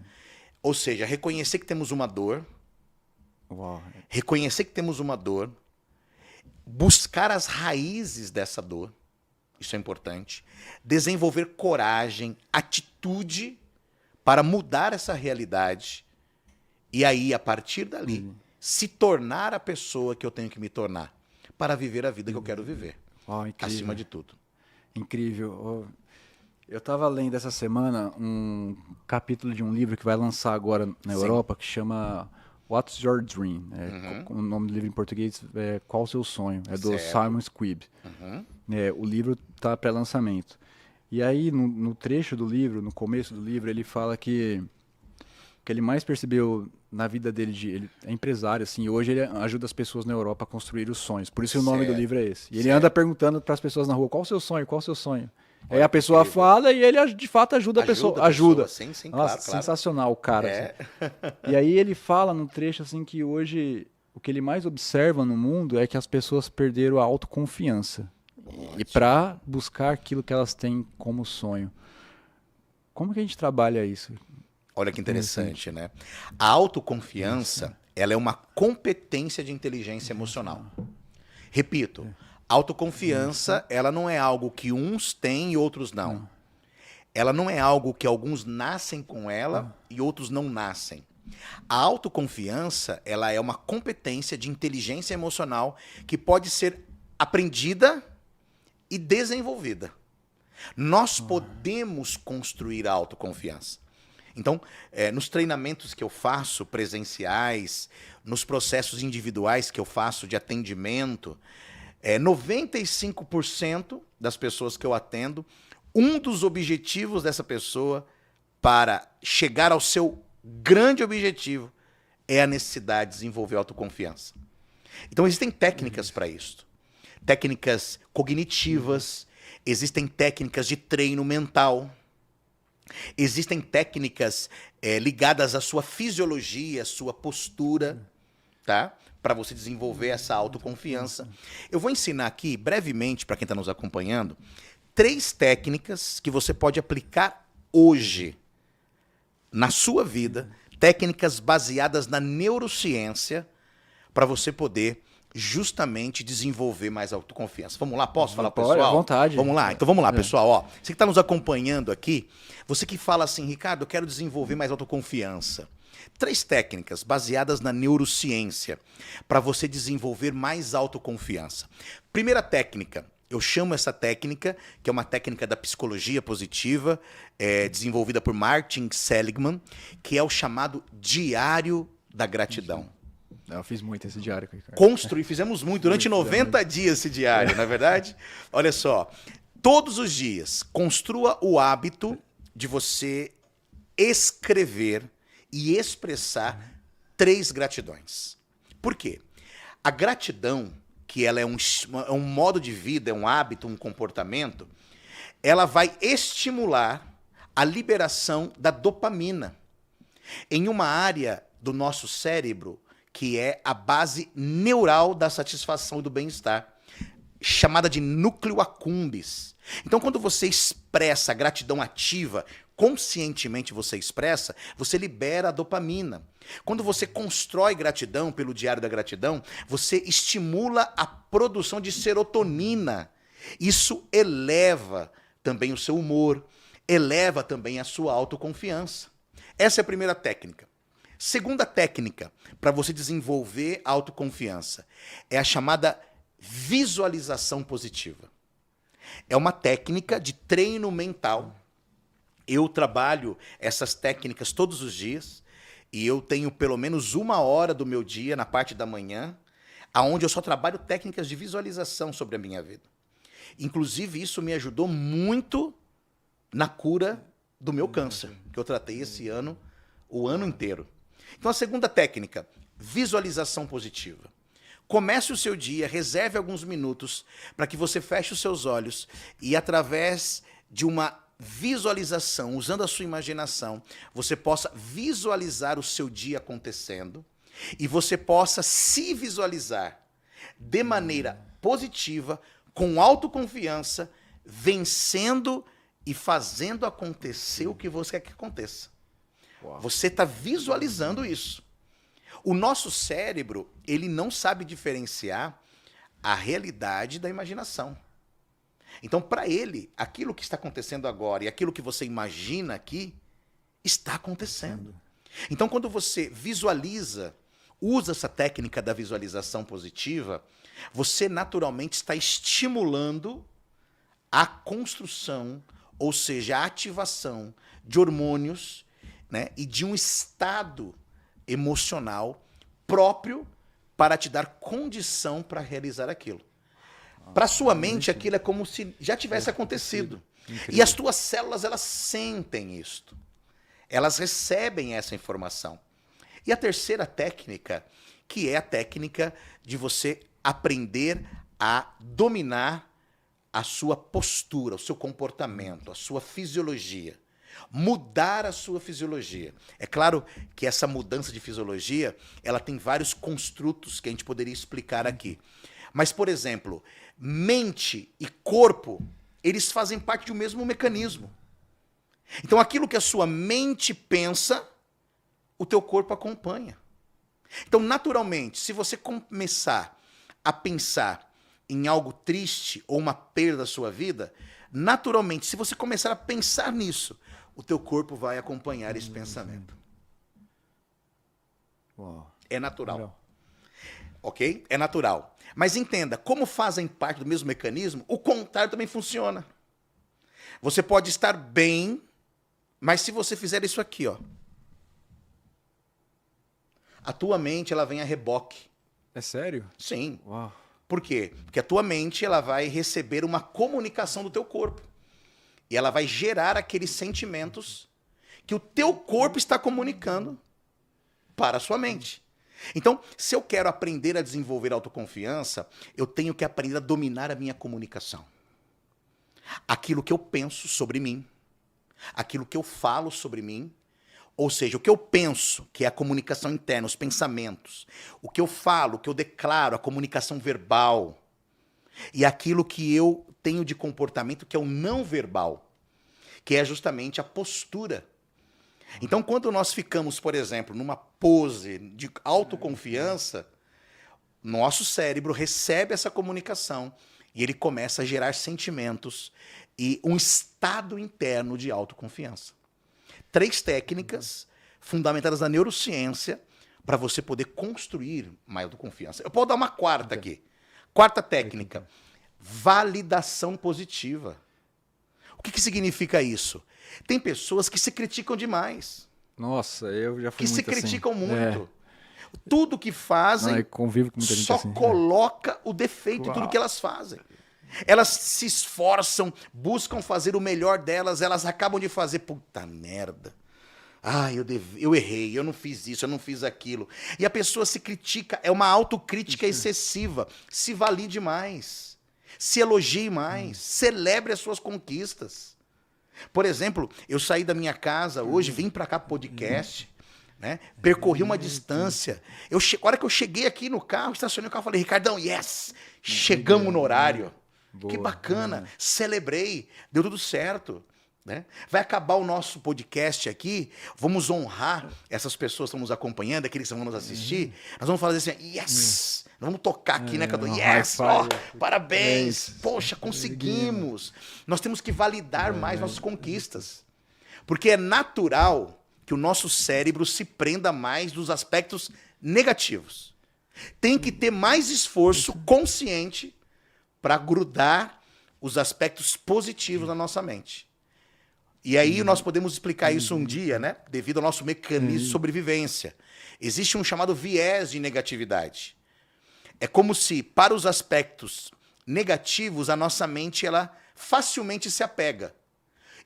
B: Ou seja, reconhecer que temos uma dor. Reconhecer que temos uma dor. Buscar as raízes dessa dor. Isso é importante. Desenvolver coragem, atitude para mudar essa realidade. E aí, a partir dali, se tornar a pessoa que eu tenho que me tornar para viver a vida que eu quero viver. Acima de tudo.
A: Incrível. Eu estava lendo essa semana um capítulo de um livro que vai lançar agora na Europa, que chama What's Your Dream? O nome do livro em português é Qual o Seu Sonho? É do Simon Squibb. O livro está pré-lançamento. E aí, no trecho do livro, no começo do livro, ele fala que o que ele mais percebeu na vida dele, ele é empresário, assim, e hoje ele ajuda as pessoas na Europa a construir os sonhos. Por isso o nome do livro é esse. E ele anda perguntando para as pessoas na rua, qual o seu sonho? Qual o seu sonho? Aí a pessoa fala e ele, de fato, ajuda a pessoa. Ajuda.
B: Sim,
A: nossa,
B: claro.
A: Sensacional o cara. Assim. E aí ele fala num trecho assim que hoje o que ele mais observa no mundo é que as pessoas perderam a autoconfiança. E para buscar aquilo que elas têm como sonho. Como que a gente trabalha isso?
B: Olha que interessante, né? A autoconfiança, ela é uma competência de inteligência emocional. Repito, autoconfiança, ela não é algo que uns têm e outros não. Ela não é algo que alguns nascem com ela e outros não nascem. A autoconfiança, ela é uma competência de inteligência emocional que pode ser aprendida e desenvolvida. Nós podemos construir a autoconfiança. Então, nos treinamentos que eu faço, presenciais, nos processos individuais que eu faço de atendimento, 95% das pessoas que eu atendo, um dos objetivos dessa pessoa para chegar ao seu grande objetivo é a necessidade de desenvolver autoconfiança. Então, existem técnicas para isso. Técnicas cognitivas existem técnicas de treino mental, existem técnicas ligadas à sua fisiologia, à sua postura, tá? Para você desenvolver essa autoconfiança. Eu vou ensinar aqui, brevemente, para quem está nos acompanhando, 3 técnicas que você pode aplicar hoje na sua vida, técnicas baseadas na neurociência, para você poder justamente desenvolver mais autoconfiança. Vamos lá, posso falar, pessoal?
A: Pode, à vontade.
B: Vamos lá, então vamos lá, pessoal. Ó, você que está nos acompanhando aqui, você que fala assim, Ricardo, eu quero desenvolver mais autoconfiança. 3 técnicas baseadas na neurociência para você desenvolver mais autoconfiança. Primeira técnica, eu chamo essa técnica, que é uma técnica da psicologia positiva, desenvolvida por Martin Seligman, que é o chamado Diário da Gratidão.
A: Eu fiz muito esse diário.
B: Fizemos muito, durante 90 dias esse diário, não é verdade? Olha só, todos os dias, construa o hábito de você escrever e expressar 3 gratidões. Por quê? A gratidão, que ela é um modo de vida, é um hábito, um comportamento, ela vai estimular a liberação da dopamina em uma área do nosso cérebro que é a base neural da satisfação e do bem-estar, chamada de núcleo accumbens. Então, quando você expressa a gratidão ativa, conscientemente você expressa, você libera a dopamina. Quando você constrói gratidão pelo Diário da Gratidão, você estimula a produção de serotonina. Isso eleva também o seu humor, eleva também a sua autoconfiança. Essa é a primeira técnica. Segunda técnica para você desenvolver autoconfiança é a chamada visualização positiva. É uma técnica de treino mental. Eu trabalho essas técnicas todos os dias e eu tenho pelo menos 1 hora do meu dia, na parte da manhã, onde eu só trabalho técnicas de visualização sobre a minha vida. Inclusive, isso me ajudou muito na cura do meu câncer, que eu tratei esse ano, o ano inteiro. Então, a segunda técnica, visualização positiva. Comece o seu dia, reserve alguns minutos para que você feche os seus olhos e, através de uma visualização, usando a sua imaginação, você possa visualizar o seu dia acontecendo e você possa se visualizar de maneira positiva, com autoconfiança, vencendo e fazendo acontecer o que você quer que aconteça. Uau. Você está visualizando isso. O nosso cérebro, ele não sabe diferenciar a realidade da imaginação. Então, para ele, aquilo que está acontecendo agora e aquilo que você imagina aqui, está acontecendo. Então, quando você visualiza, usa essa técnica da visualização positiva, você naturalmente está estimulando a construção, ou seja, a ativação de hormônios, né, e de um estado emocional próprio para te dar condição para realizar aquilo. Para sua mente, aquilo é como se já tivesse acontecido. Incrível. E as tuas células, elas sentem isto. Elas recebem essa informação. E a terceira técnica, que é a técnica de você aprender a dominar a sua postura, o seu comportamento, a sua fisiologia. Mudar a sua fisiologia. É claro que essa mudança de fisiologia, ela tem vários construtos que a gente poderia explicar aqui. Mas, por exemplo, mente e corpo, eles fazem parte de um mesmo mecanismo. Então, aquilo que a sua mente pensa, o teu corpo acompanha. Então, naturalmente, se você começar a pensar em algo triste ou uma perda da sua vida, naturalmente, se você começar a pensar nisso, o teu corpo vai acompanhar esse pensamento.
A: Uau.
B: É natural.
A: Legal.
B: Ok? É natural. Mas entenda, como fazem parte do mesmo mecanismo, o contrário também funciona. Você pode estar bem, mas se você fizer isso aqui, ó, a tua mente, ela vem a reboque.
A: É sério?
B: Sim.
A: Uau.
B: Por quê? Porque a tua mente, ela vai receber uma comunicação do teu corpo. E ela vai gerar aqueles sentimentos que o teu corpo está comunicando para a sua mente. Então, se eu quero aprender a desenvolver autoconfiança, eu tenho que aprender a dominar a minha comunicação. aquilo que eu penso sobre mim, aquilo que eu falo sobre mim, ou seja, o que eu penso, que é a comunicação interna, os pensamentos, o que eu falo, o que eu declaro, a comunicação verbal, e aquilo que eu tenho de comportamento, que é o não verbal, que é justamente a postura. Então, quando nós ficamos, por exemplo, numa pose de autoconfiança, nosso cérebro recebe essa comunicação e ele começa a gerar sentimentos e um estado interno de autoconfiança. 3 técnicas fundamentadas na neurociência para você poder construir mais autoconfiança. Eu posso dar uma quarta aqui. Quarta técnica, validação positiva. O que significa isso? Tem pessoas que se criticam demais.
A: Nossa, eu já fui
B: que
A: muito
B: se criticam
A: assim.
B: muito. Tudo que fazem
A: Não, convivo com muita gente
B: só
A: assim.
B: coloca o defeito em tudo que elas fazem. Elas se esforçam, buscam fazer o melhor delas, elas acabam de fazer, puta merda. Eu errei, eu não fiz isso, eu não fiz aquilo. E a pessoa se critica, é uma autocrítica excessiva. Se valide mais, se elogie mais, celebre as suas conquistas. Por exemplo, eu saí da minha casa hoje, vim para cá pro podcast, né? Percorri uma distância. A hora que eu cheguei aqui no carro, estacionei o carro, falei, Ricardão, yes! Chegamos no horário.
A: Boa.
B: Que bacana, celebrei, deu tudo certo. Né? Vai acabar o nosso podcast aqui, vamos honrar essas pessoas que estão nos acompanhando, aqueles que vão nos assistir. Nós vamos fazer assim, yes! Nós vamos tocar aqui, né, Cadu? Yes! Parabéns! Poxa, conseguimos! Nós temos que validar mais nossas conquistas. Porque é natural que o nosso cérebro se prenda mais dos aspectos negativos. Tem que ter mais esforço consciente para grudar os aspectos positivos na nossa mente. E aí nós podemos explicar isso um dia, né? Devido ao nosso mecanismo de sobrevivência. Existe um chamado viés de negatividade. É como se, para os aspectos negativos, a nossa mente ela facilmente se apega.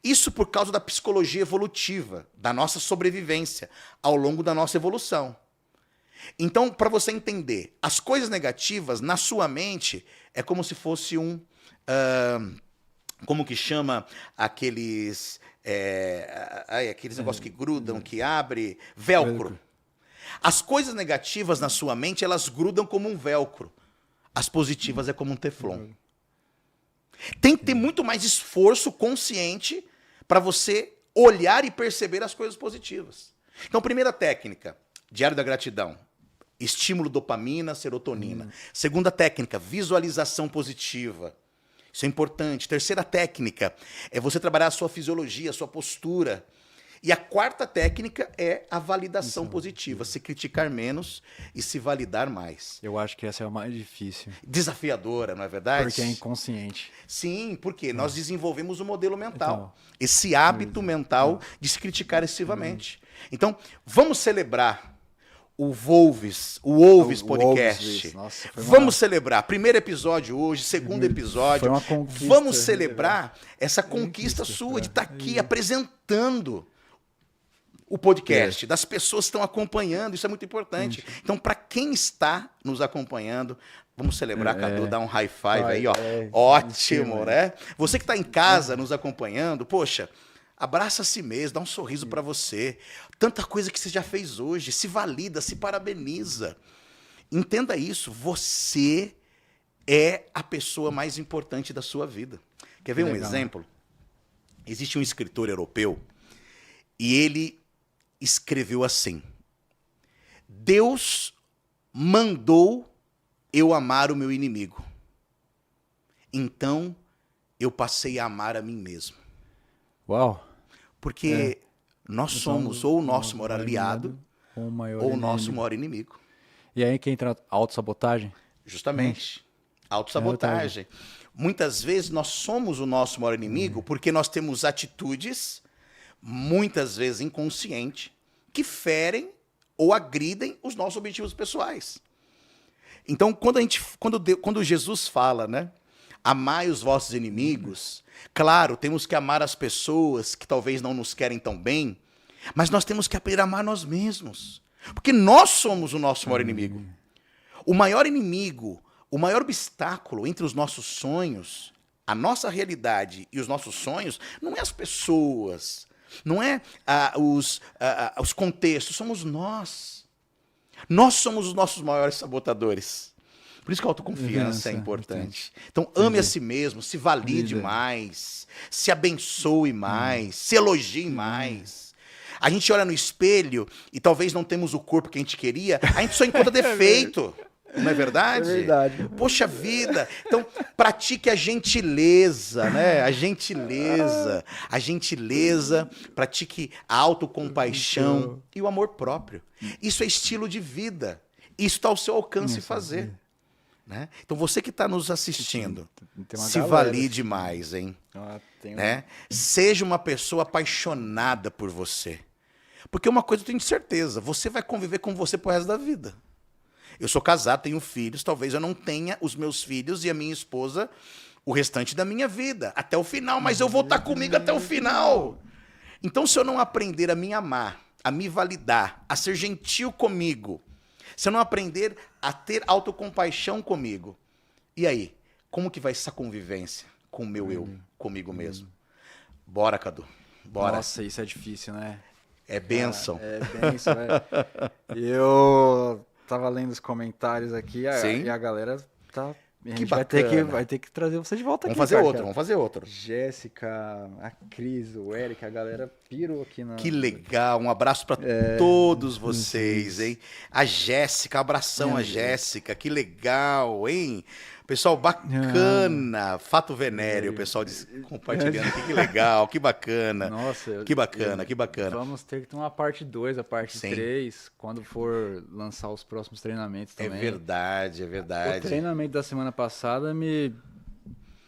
B: Isso por causa da psicologia evolutiva, da nossa sobrevivência, ao longo da nossa evolução. Então, para você entender, as coisas negativas na sua mente é como se fosse como que chama aqueles negócios que grudam, que abre, velcro. As coisas negativas na sua mente, elas grudam como um velcro. As positivas é como um teflon. Tem que ter muito mais esforço consciente para você olhar e perceber as coisas positivas. Então, primeira técnica, diário da gratidão. Estímulo dopamina, serotonina. Segunda técnica, visualização positiva. Isso é importante. Terceira técnica é você trabalhar a sua fisiologia, a sua postura. E a quarta técnica é a validação positiva. Se criticar menos e se validar mais.
A: Eu acho que essa é a mais difícil.
B: Desafiadora, não é verdade?
A: Porque é inconsciente.
B: Sim, porque nós desenvolvemos um modelo mental. Esse hábito mental de se criticar excessivamente. Então, vamos celebrar o Wolves Podcast.
A: Nossa,
B: vamos celebrar. Primeiro episódio hoje, segundo episódio.
A: Foi uma conquista.
B: Vamos celebrar essa conquista sua de estar aqui apresentando o podcast, das pessoas que estão acompanhando. Isso é muito importante. Então, para quem está nos acompanhando, vamos celebrar, Cadu, dar um high five aí, ó. Ótimo, né? Você que está em casa nos acompanhando, poxa, abraça a si mesmo, dá um sorriso para você. Tanta coisa que você já fez hoje, se valida, se parabeniza. Entenda isso, você é a pessoa mais importante da sua vida. Quer ver um exemplo? Existe um escritor europeu e ele escreveu assim: Deus mandou eu amar o meu inimigo. Então eu passei a amar a mim mesmo.
A: Uau!
B: Porque nós somos ou o nosso maior aliado ou o nosso maior inimigo.
A: E aí que entra a autossabotagem?
B: Justamente. Autossabotagem. Muitas vezes nós somos o nosso maior inimigo porque nós temos atitudes, muitas vezes inconscientes, que ferem ou agridem os nossos objetivos pessoais. Então, quando Jesus fala, né? Amai os vossos inimigos. Claro, temos que amar as pessoas que talvez não nos querem tão bem, mas nós temos que aprender a amar nós mesmos. Porque nós somos o nosso maior inimigo. O maior inimigo, o maior obstáculo entre os nossos sonhos A nossa realidade e os nossos sonhos não é as pessoas, não é os contextos, somos nós. Nós somos os nossos maiores sabotadores. Por isso que a autoconfiança é importante. Então, ame a si mesmo, se valide mais, se abençoe mais, se elogie mais. A gente olha no espelho e talvez não temos o corpo que a gente queria, a gente só encontra defeito. Não é verdade?
A: É verdade.
B: Poxa vida. Então, pratique a gentileza, né? A gentileza. A gentileza. Pratique a autocompaixão e o amor próprio. Isso é estilo de vida. Isso está ao seu alcance fazer. Né? Então, você que está nos assistindo, se valide mais, hein? Né? Seja uma pessoa apaixonada por você. Porque uma coisa eu tenho certeza, você vai conviver com você pro resto da vida. Eu sou casado, tenho filhos, talvez eu não tenha os meus filhos e a minha esposa o restante da minha vida, até o final, mas eu vou estar comigo até o final. Então, se eu não aprender a me amar, a me validar, a ser gentil comigo, se eu não aprender a ter autocompaixão comigo, e aí? Como que vai ser essa convivência com o meu eu, comigo mesmo? Bora, Cadu, bora.
A: Nossa, isso é difícil, né?
B: É bênção.
A: É bênção, Eu tava lendo os comentários aqui e a galera tá... A gente vai ter que trazer você de volta
B: vamos
A: aqui,
B: fazer
A: cara.
B: outro, vamos fazer outro.
A: Jéssica, a Cris, o Eric, a galera pirou aqui na...
B: Que legal, um abraço para todos vocês, hein? A Jéssica, abração a Jéssica, que legal, hein? Pessoal, bacana, Fato Venéreo, o pessoal compartilhando aqui, que legal, que bacana.
A: Nossa,
B: que bacana, que bacana.
A: Vamos ter que ter uma parte 2, a parte 3, quando for lançar os próximos treinamentos também.
B: É verdade, é verdade.
A: O treinamento da semana passada me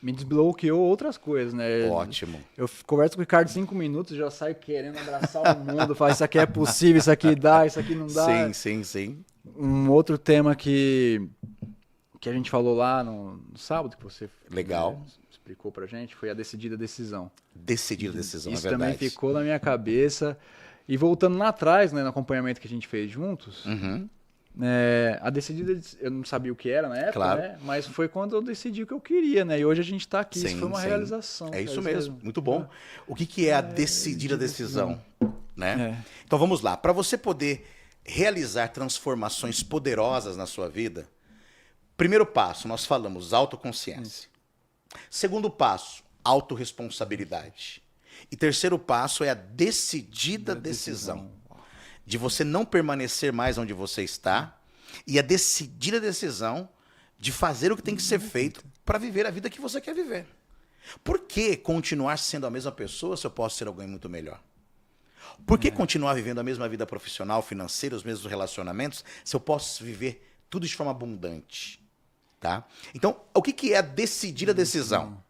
A: desbloqueou outras coisas, né?
B: Ótimo.
A: Eu converso com o Ricardo 5 minutos e já saio querendo abraçar o mundo, falar isso aqui é possível, isso aqui dá, isso aqui não dá.
B: Sim.
A: Um outro tema que a gente falou lá no sábado, que você explicou pra gente, foi a decidida decisão.
B: Decidida decisão,
A: isso
B: é verdade.
A: Também ficou na minha cabeça. E voltando lá atrás, né, no acompanhamento que a gente fez juntos, a decidida, eu não sabia o que era na época, né, mas foi quando eu decidi o que eu queria, né? E hoje a gente tá aqui, isso foi uma realização.
B: É isso mesmo, muito bom. O que é a decidida decisão? Né? Então vamos lá, para você poder realizar transformações poderosas na sua vida, primeiro passo, nós falamos autoconsciência. Segundo passo, autorresponsabilidade. E terceiro passo é a decidida decisão. De você não permanecer mais onde você está e a decidida decisão de fazer o que tem que ser feito para viver a vida que você quer viver. Por que continuar sendo a mesma pessoa se eu posso ser alguém muito melhor? Por que continuar vivendo a mesma vida profissional, financeira, os mesmos relacionamentos, se eu posso viver tudo de forma abundante? Tá? Então, o que é a decidida decisão?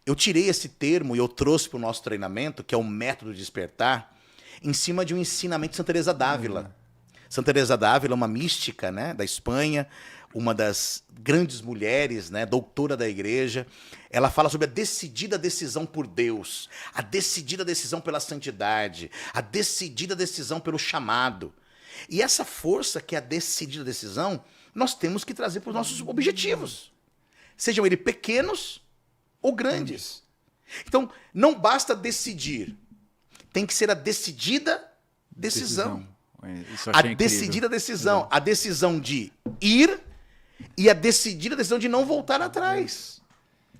B: Eu tirei esse termo e eu trouxe para o nosso treinamento, que é o método despertar, em cima de um ensinamento de Santa Teresa d'Ávila. Santa Teresa d'Ávila é uma mística, né, da Espanha, uma das grandes mulheres, né, doutora da igreja. Ela fala sobre a decidida decisão por Deus, a decidida decisão pela santidade, a decidida decisão pelo chamado. E essa força que é a decidida decisão, nós temos que trazer para os nossos objetivos. Sejam eles pequenos ou grandes. Então, não basta decidir. Tem que ser a decidida decisão. A decidida decisão. A decisão de ir e a decidida decisão de não voltar atrás.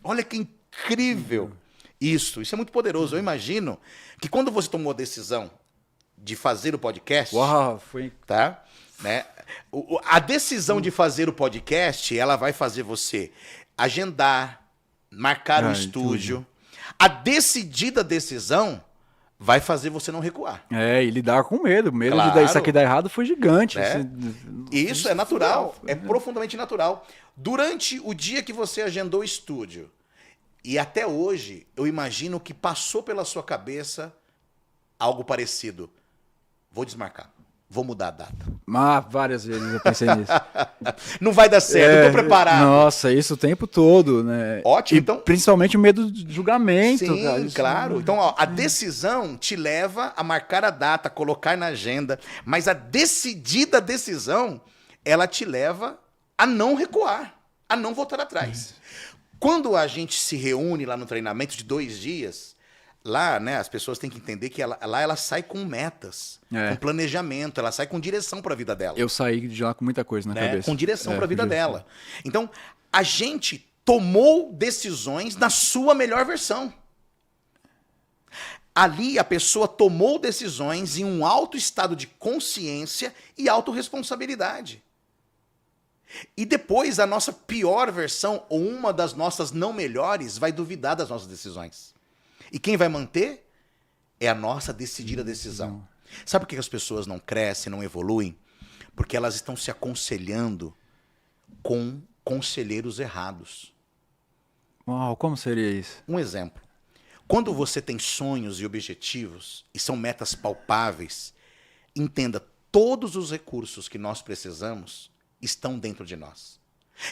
B: Olha que incrível isso. Isso é muito poderoso. Eu imagino que quando você tomou a decisão de fazer o podcast...
A: Uau, foi...
B: Tá? Né? A decisão de fazer o podcast, ela vai fazer você agendar, marcar o estúdio. A decidida decisão vai fazer você não recuar.
A: E lidar com medo. Medo de isso aqui dar errado foi gigante.
B: Isso é natural, é profundamente natural. Durante o dia que você agendou o estúdio, e até hoje, eu imagino que passou pela sua cabeça algo parecido. Vou desmarcar. Vou mudar a data.
A: Várias vezes eu pensei nisso.
B: Não vai dar certo, eu tô preparado.
A: Nossa, isso o tempo todo, né?
B: Ótimo,
A: e
B: então...
A: principalmente o medo de julgamento.
B: Sim,
A: cara,
B: claro. Então, a decisão te leva a marcar a data, colocar na agenda, mas a decidida decisão, ela te leva a não recuar, a não voltar atrás. Quando a gente se reúne lá no treinamento de 2 dias, lá, né, as pessoas têm que entender que lá ela sai com metas, com planejamento, ela sai com direção para a vida dela.
A: Eu saí de lá com muita coisa na cabeça.
B: Com direção para a vida dela. Então, a gente tomou decisões na sua melhor versão. Ali a pessoa tomou decisões em um alto estado de consciência e autorresponsabilidade. E depois a nossa pior versão, ou uma das nossas não melhores, vai duvidar das nossas decisões. E quem vai manter é a nossa decidida decisão. Sabe por que as pessoas não crescem, não evoluem? Porque elas estão se aconselhando com conselheiros errados.
A: Uau, como seria isso?
B: Um exemplo. Quando você tem sonhos e objetivos, e são metas palpáveis, entenda, todos os recursos que nós precisamos estão dentro de nós.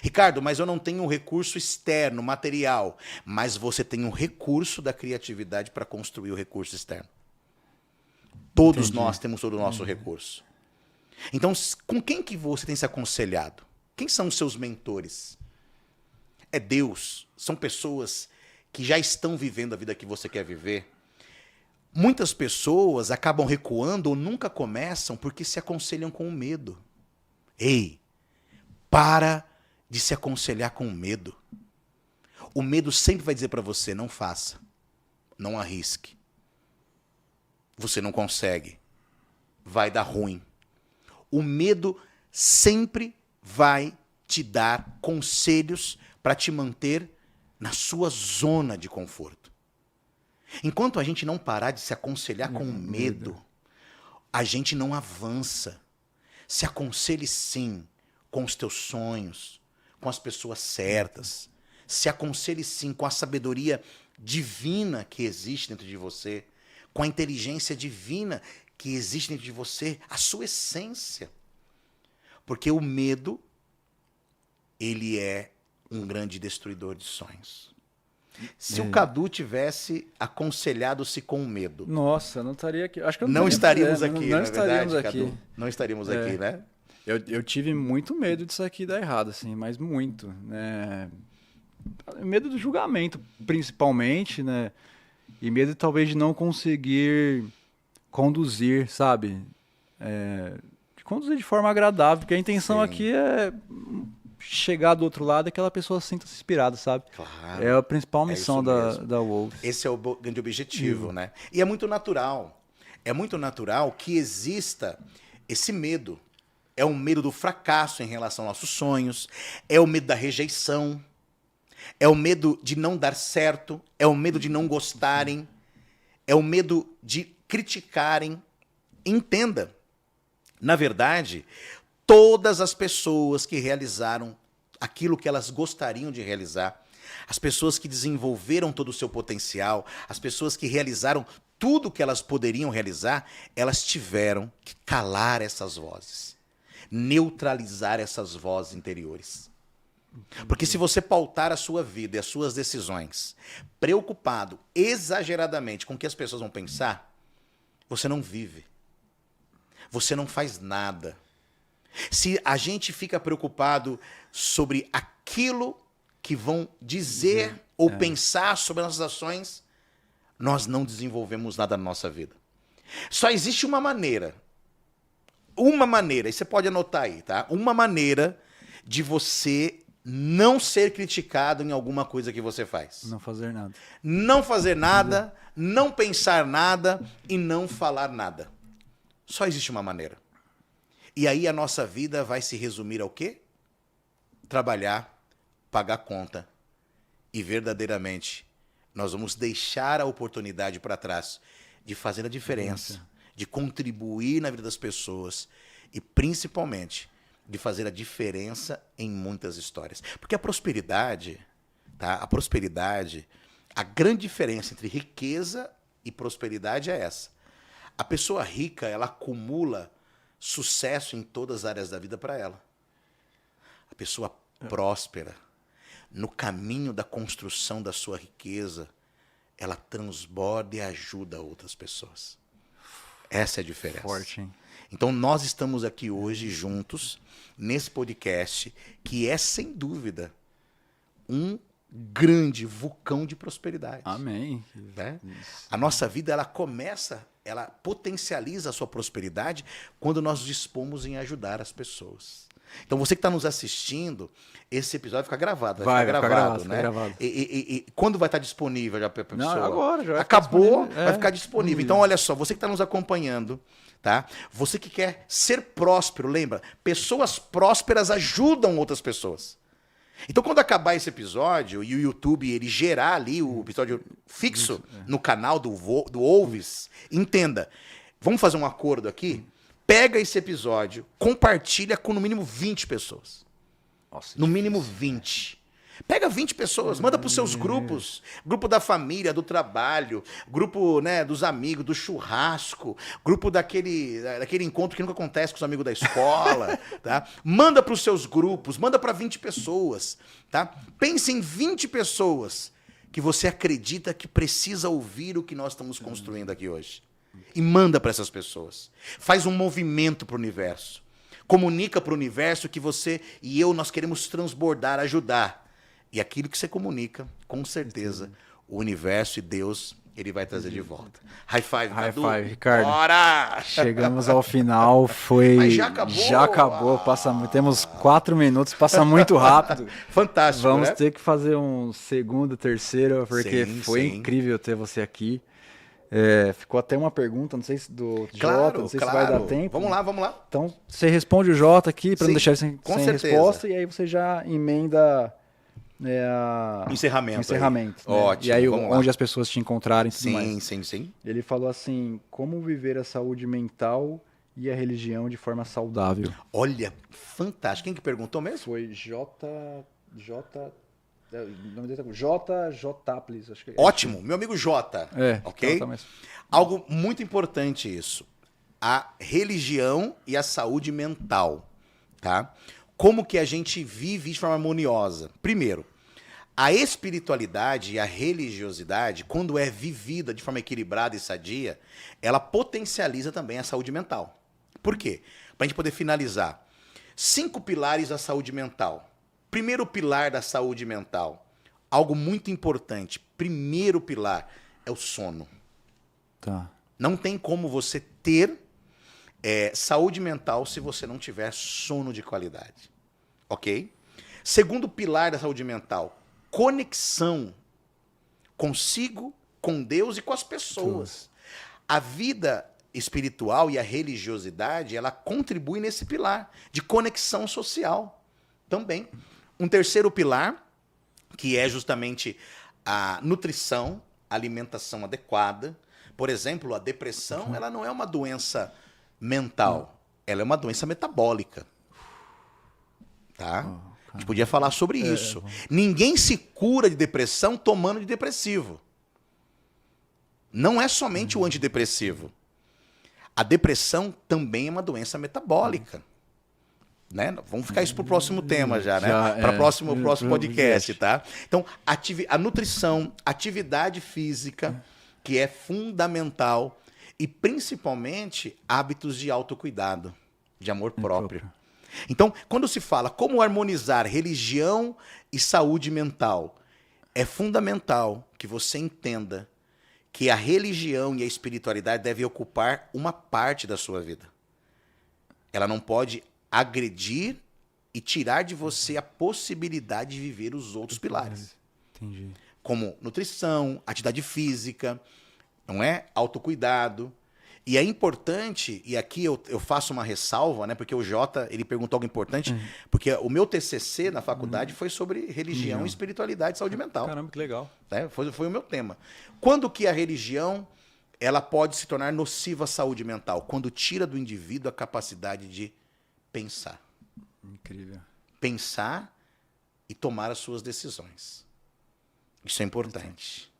B: Ricardo, mas eu não tenho um recurso externo, material, mas você tem um recurso da criatividade para construir o recurso externo. Todos nós temos todo o nosso recurso. Então, com quem que você tem se aconselhado? Quem são os seus mentores? É Deus? São pessoas que já estão vivendo a vida que você quer viver? Muitas pessoas acabam recuando ou nunca começam porque se aconselham com medo. Ei, para de se aconselhar com medo. O medo sempre vai dizer para você, não faça, não arrisque. Você não consegue, vai dar ruim. O medo sempre vai te dar conselhos para te manter na sua zona de conforto. Enquanto a gente não parar de se aconselhar com medo, a gente não avança. Se aconselhe sim com os teus sonhos, com as pessoas certas. Se aconselhe sim com a sabedoria divina que existe dentro de você, com a inteligência divina que existe dentro de você, a sua essência. Porque o medo, ele é um grande destruidor de sonhos. Se o Cadu tivesse aconselhado-se com medo...
A: Nossa, não estaria aqui. Acho que eu
B: não estaríamos aqui,
A: não
B: na
A: estaríamos
B: verdade,
A: aqui.
B: Cadu. Não estaríamos aqui, né?
A: Eu tive muito medo disso aqui dar errado, assim, mas muito, né? Medo do julgamento, principalmente, né? E medo talvez de não conseguir conduzir, sabe? De conduzir de forma agradável, porque a intenção aqui é chegar do outro lado e que aquela pessoa sinta-se inspirada, sabe?
B: Claro.
A: É a principal missão da Wolves.
B: Esse é o grande objetivo, né? E é muito natural. É muito natural que exista esse medo. É o medo do fracasso em relação aos nossos sonhos. É o medo da rejeição. É o medo de não dar certo. É o medo de não gostarem. É o medo de criticarem. Entenda. Na verdade, todas as pessoas que realizaram aquilo que elas gostariam de realizar, as pessoas que desenvolveram todo o seu potencial, as pessoas que realizaram tudo que elas poderiam realizar, elas tiveram que calar essas vozes, neutralizar essas vozes interiores. Porque se você pautar a sua vida e as suas decisões preocupado exageradamente com o que as pessoas vão pensar, você não vive. Você não faz nada. Se a gente fica preocupado sobre aquilo que vão dizer ou pensar sobre nossas ações, nós não desenvolvemos nada na nossa vida. Só existe uma maneira, e você pode anotar aí, tá? Uma maneira de você não ser criticado em alguma coisa que você faz.
A: Não fazer nada.
B: Não fazer nada, não pensar nada e não falar nada. Só existe uma maneira. E aí a nossa vida vai se resumir ao quê? Trabalhar, pagar conta. E verdadeiramente nós vamos deixar a oportunidade para trás de fazer a diferença, de contribuir na vida das pessoas e principalmente de fazer a diferença em muitas histórias. Porque a prosperidade, tá? A grande diferença entre riqueza e prosperidade é essa. A pessoa rica, ela acumula sucesso em todas as áreas da vida para ela. A pessoa próspera, no caminho da construção da sua riqueza, ela transborda e ajuda outras pessoas. Essa é a diferença.
A: Forte, hein?
B: Então nós estamos aqui hoje juntos, nesse podcast, que é sem dúvida um grande vulcão de prosperidade.
A: Amém.
B: Né? A nossa vida, ela potencializa a sua prosperidade quando nós dispomos em ajudar as pessoas. Então, você que está nos assistindo, esse episódio fica gravado. Vai ficar gravado, né?
A: Fica gravado.
B: E quando vai estar disponível já para a pessoa?
A: Não, agora, já vai
B: Acabou,
A: ficar
B: vai ficar disponível. Então, olha só, você que está nos acompanhando, tá? Você que quer ser próspero, lembra? Pessoas prósperas ajudam outras pessoas. Então, quando acabar esse episódio e o YouTube ele gerar ali o episódio fixo no canal do Wolves, entenda, vamos fazer um acordo aqui? Pega esse episódio, compartilha com no mínimo 20 pessoas.
A: Nossa,
B: no mínimo 20. Pega 20 pessoas, manda para os seus grupos. Grupo da família, do trabalho, grupo, né, dos amigos, do churrasco, grupo daquele encontro que nunca acontece com os amigos da escola. Tá? Manda para os seus grupos, manda para 20 pessoas. Tá? Pense em 20 pessoas que você acredita que precisa ouvir o que nós estamos construindo aqui hoje. E manda para essas pessoas. Faz um movimento para o universo. Comunica para o universo que você e eu, nós queremos transbordar, ajudar. E aquilo que você comunica, com certeza, o universo e Deus, ele vai trazer de volta. High five,
A: High
B: Cadu.
A: five, Ricardo.
B: Bora!
A: Chegamos ao final, foi...
B: Mas já acabou?
A: Já acabou, temos 4 minutos, passa muito rápido.
B: Fantástico,
A: Vamos
B: né?
A: ter que fazer um segundo, terceiro, porque foi incrível ter você aqui. Ficou até uma pergunta, não sei se do Jota, não sei se vai dar tempo.
B: Vamos lá.
A: Então, você responde o Jota aqui, para não deixar sem
B: certeza.
A: resposta, e aí você já emenda
B: encerramento.
A: Né?
B: Ótimo,
A: e aí,
B: vamos
A: onde
B: lá.
A: as pessoas te encontrarem e tudo mais.
B: Sim.
A: Ele falou assim, como viver a saúde mental e a religião de forma saudável?
B: Olha, fantástico. Quem que perguntou mesmo?
A: Foi o nome dele tá com J. Acho que
B: Ótimo, meu amigo Jota. Ok?
A: Jota, mas...
B: Algo muito importante isso. A religião e a saúde mental, tá? Como que a gente vive de forma harmoniosa? Primeiro, a espiritualidade e a religiosidade, quando é vivida de forma equilibrada e sadia, ela potencializa também a saúde mental. Por quê? Para a gente poder finalizar. 5 pilares da saúde mental. Primeiro pilar da saúde mental, algo muito importante. Primeiro pilar é o sono.
A: Tá.
B: Não tem como você ter saúde mental se você não tiver sono de qualidade. Ok? Segundo pilar da saúde mental, conexão consigo, com Deus e com as pessoas. A vida espiritual e a religiosidade, ela contribui nesse pilar de conexão social também. Um terceiro pilar, que é justamente a nutrição, alimentação adequada. Por exemplo, a depressão, ela não é uma doença mental, ela é uma doença metabólica. Tá? A gente podia falar sobre isso. Ninguém se cura de depressão tomando de depressivo. Não é somente o antidepressivo. A depressão também é uma doença metabólica. Né? Vamos ficar isso para o próximo tema já, né? Para o próximo podcast, tá? Então, a nutrição, atividade física, que é fundamental, e principalmente hábitos de autocuidado, de amor próprio. Então, quando se fala como harmonizar religião e saúde mental, é fundamental que você entenda que a religião e a espiritualidade devem ocupar uma parte da sua vida. Ela não pode agredir e tirar de você a possibilidade de viver os outros pilares.
A: Entendi.
B: Como nutrição, atividade física, não é? Autocuidado. E é importante, e aqui eu faço uma ressalva, né? Porque o Jota, ele perguntou algo importante, porque o meu TCC na faculdade foi sobre religião, espiritualidade e saúde mental.
A: Caramba, que legal.
B: Né? Foi o meu tema. Quando que a religião ela pode se tornar nociva à saúde mental? Quando tira do indivíduo a capacidade de pensar.
A: Incrível.
B: Pensar e tomar as suas decisões. Isso é importante.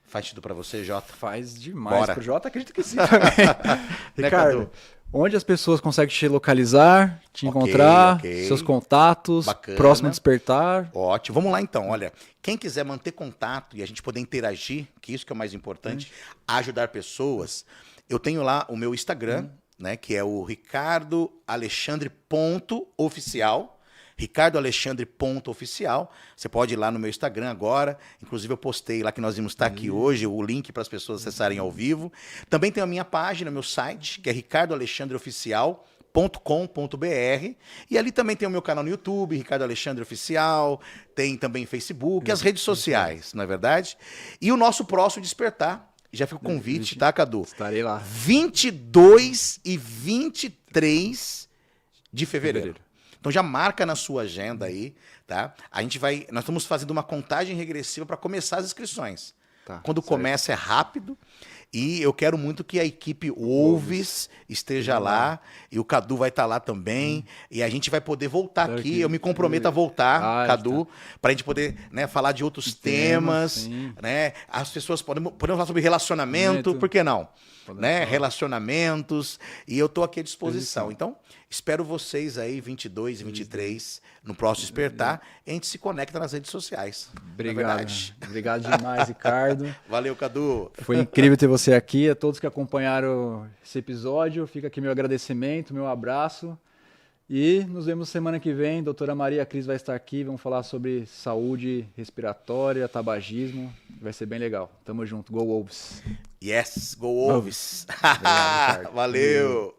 B: Faz sentido pra você, Jota?
A: Faz demais.
B: Bora.
A: Pro Jota, acredito que sim também. Ricardo, onde as pessoas conseguem te localizar, te encontrar, seus contatos, próximo despertar?
B: Ótimo. Vamos lá então. Olha, quem quiser manter contato e a gente poder interagir, que isso que é o mais importante, ajudar pessoas, eu tenho lá o meu Instagram, né, que é o Ricardo Alexandre _oficial. ricardoalexandre.oficial. Você pode ir lá no meu Instagram agora. Inclusive, eu postei lá que nós íamos estar aqui hoje, o link para as pessoas acessarem ao vivo. Também tem a minha página, meu site, que é ricardoalexandreoficial.com.br, e ali também tem o meu canal no YouTube, Ricardo Alexandre Oficial, tem também Facebook, as redes sociais, não é verdade? E o nosso próximo Despertar, já fica o convite, tá, Cadu?
A: Estarei lá.
B: 22 e 23 de fevereiro. Então já marca na sua agenda aí, tá? Nós estamos fazendo uma contagem regressiva para começar as inscrições.
A: Tá,
B: Quando
A: certo.
B: começa é rápido. E eu quero muito que a equipe Wolves esteja lá, e o Cadu vai estar lá também, e a gente vai poder voltar aqui. Eu me comprometo a voltar, Cadu, para a gente poder, né, falar de outros temas, né? As pessoas podemos falar sobre relacionamento, por que não? Né? Relacionamentos, e eu estou aqui à disposição. Então, espero vocês aí, 22 e 23, no próximo Despertar, e a gente se conecta nas redes sociais.
A: Obrigado. Obrigado demais, Ricardo.
B: Valeu, Cadu.
A: Foi incrível ter você aqui. A todos que acompanharam esse episódio, fica aqui meu agradecimento, meu abraço. E nos vemos semana que vem. Doutora Maria Cris vai estar aqui. Vamos falar sobre saúde respiratória, tabagismo. Vai ser bem legal. Tamo junto. Go Wolves.
B: Yes, go Wolves.
A: Obrigado,
B: Valeu.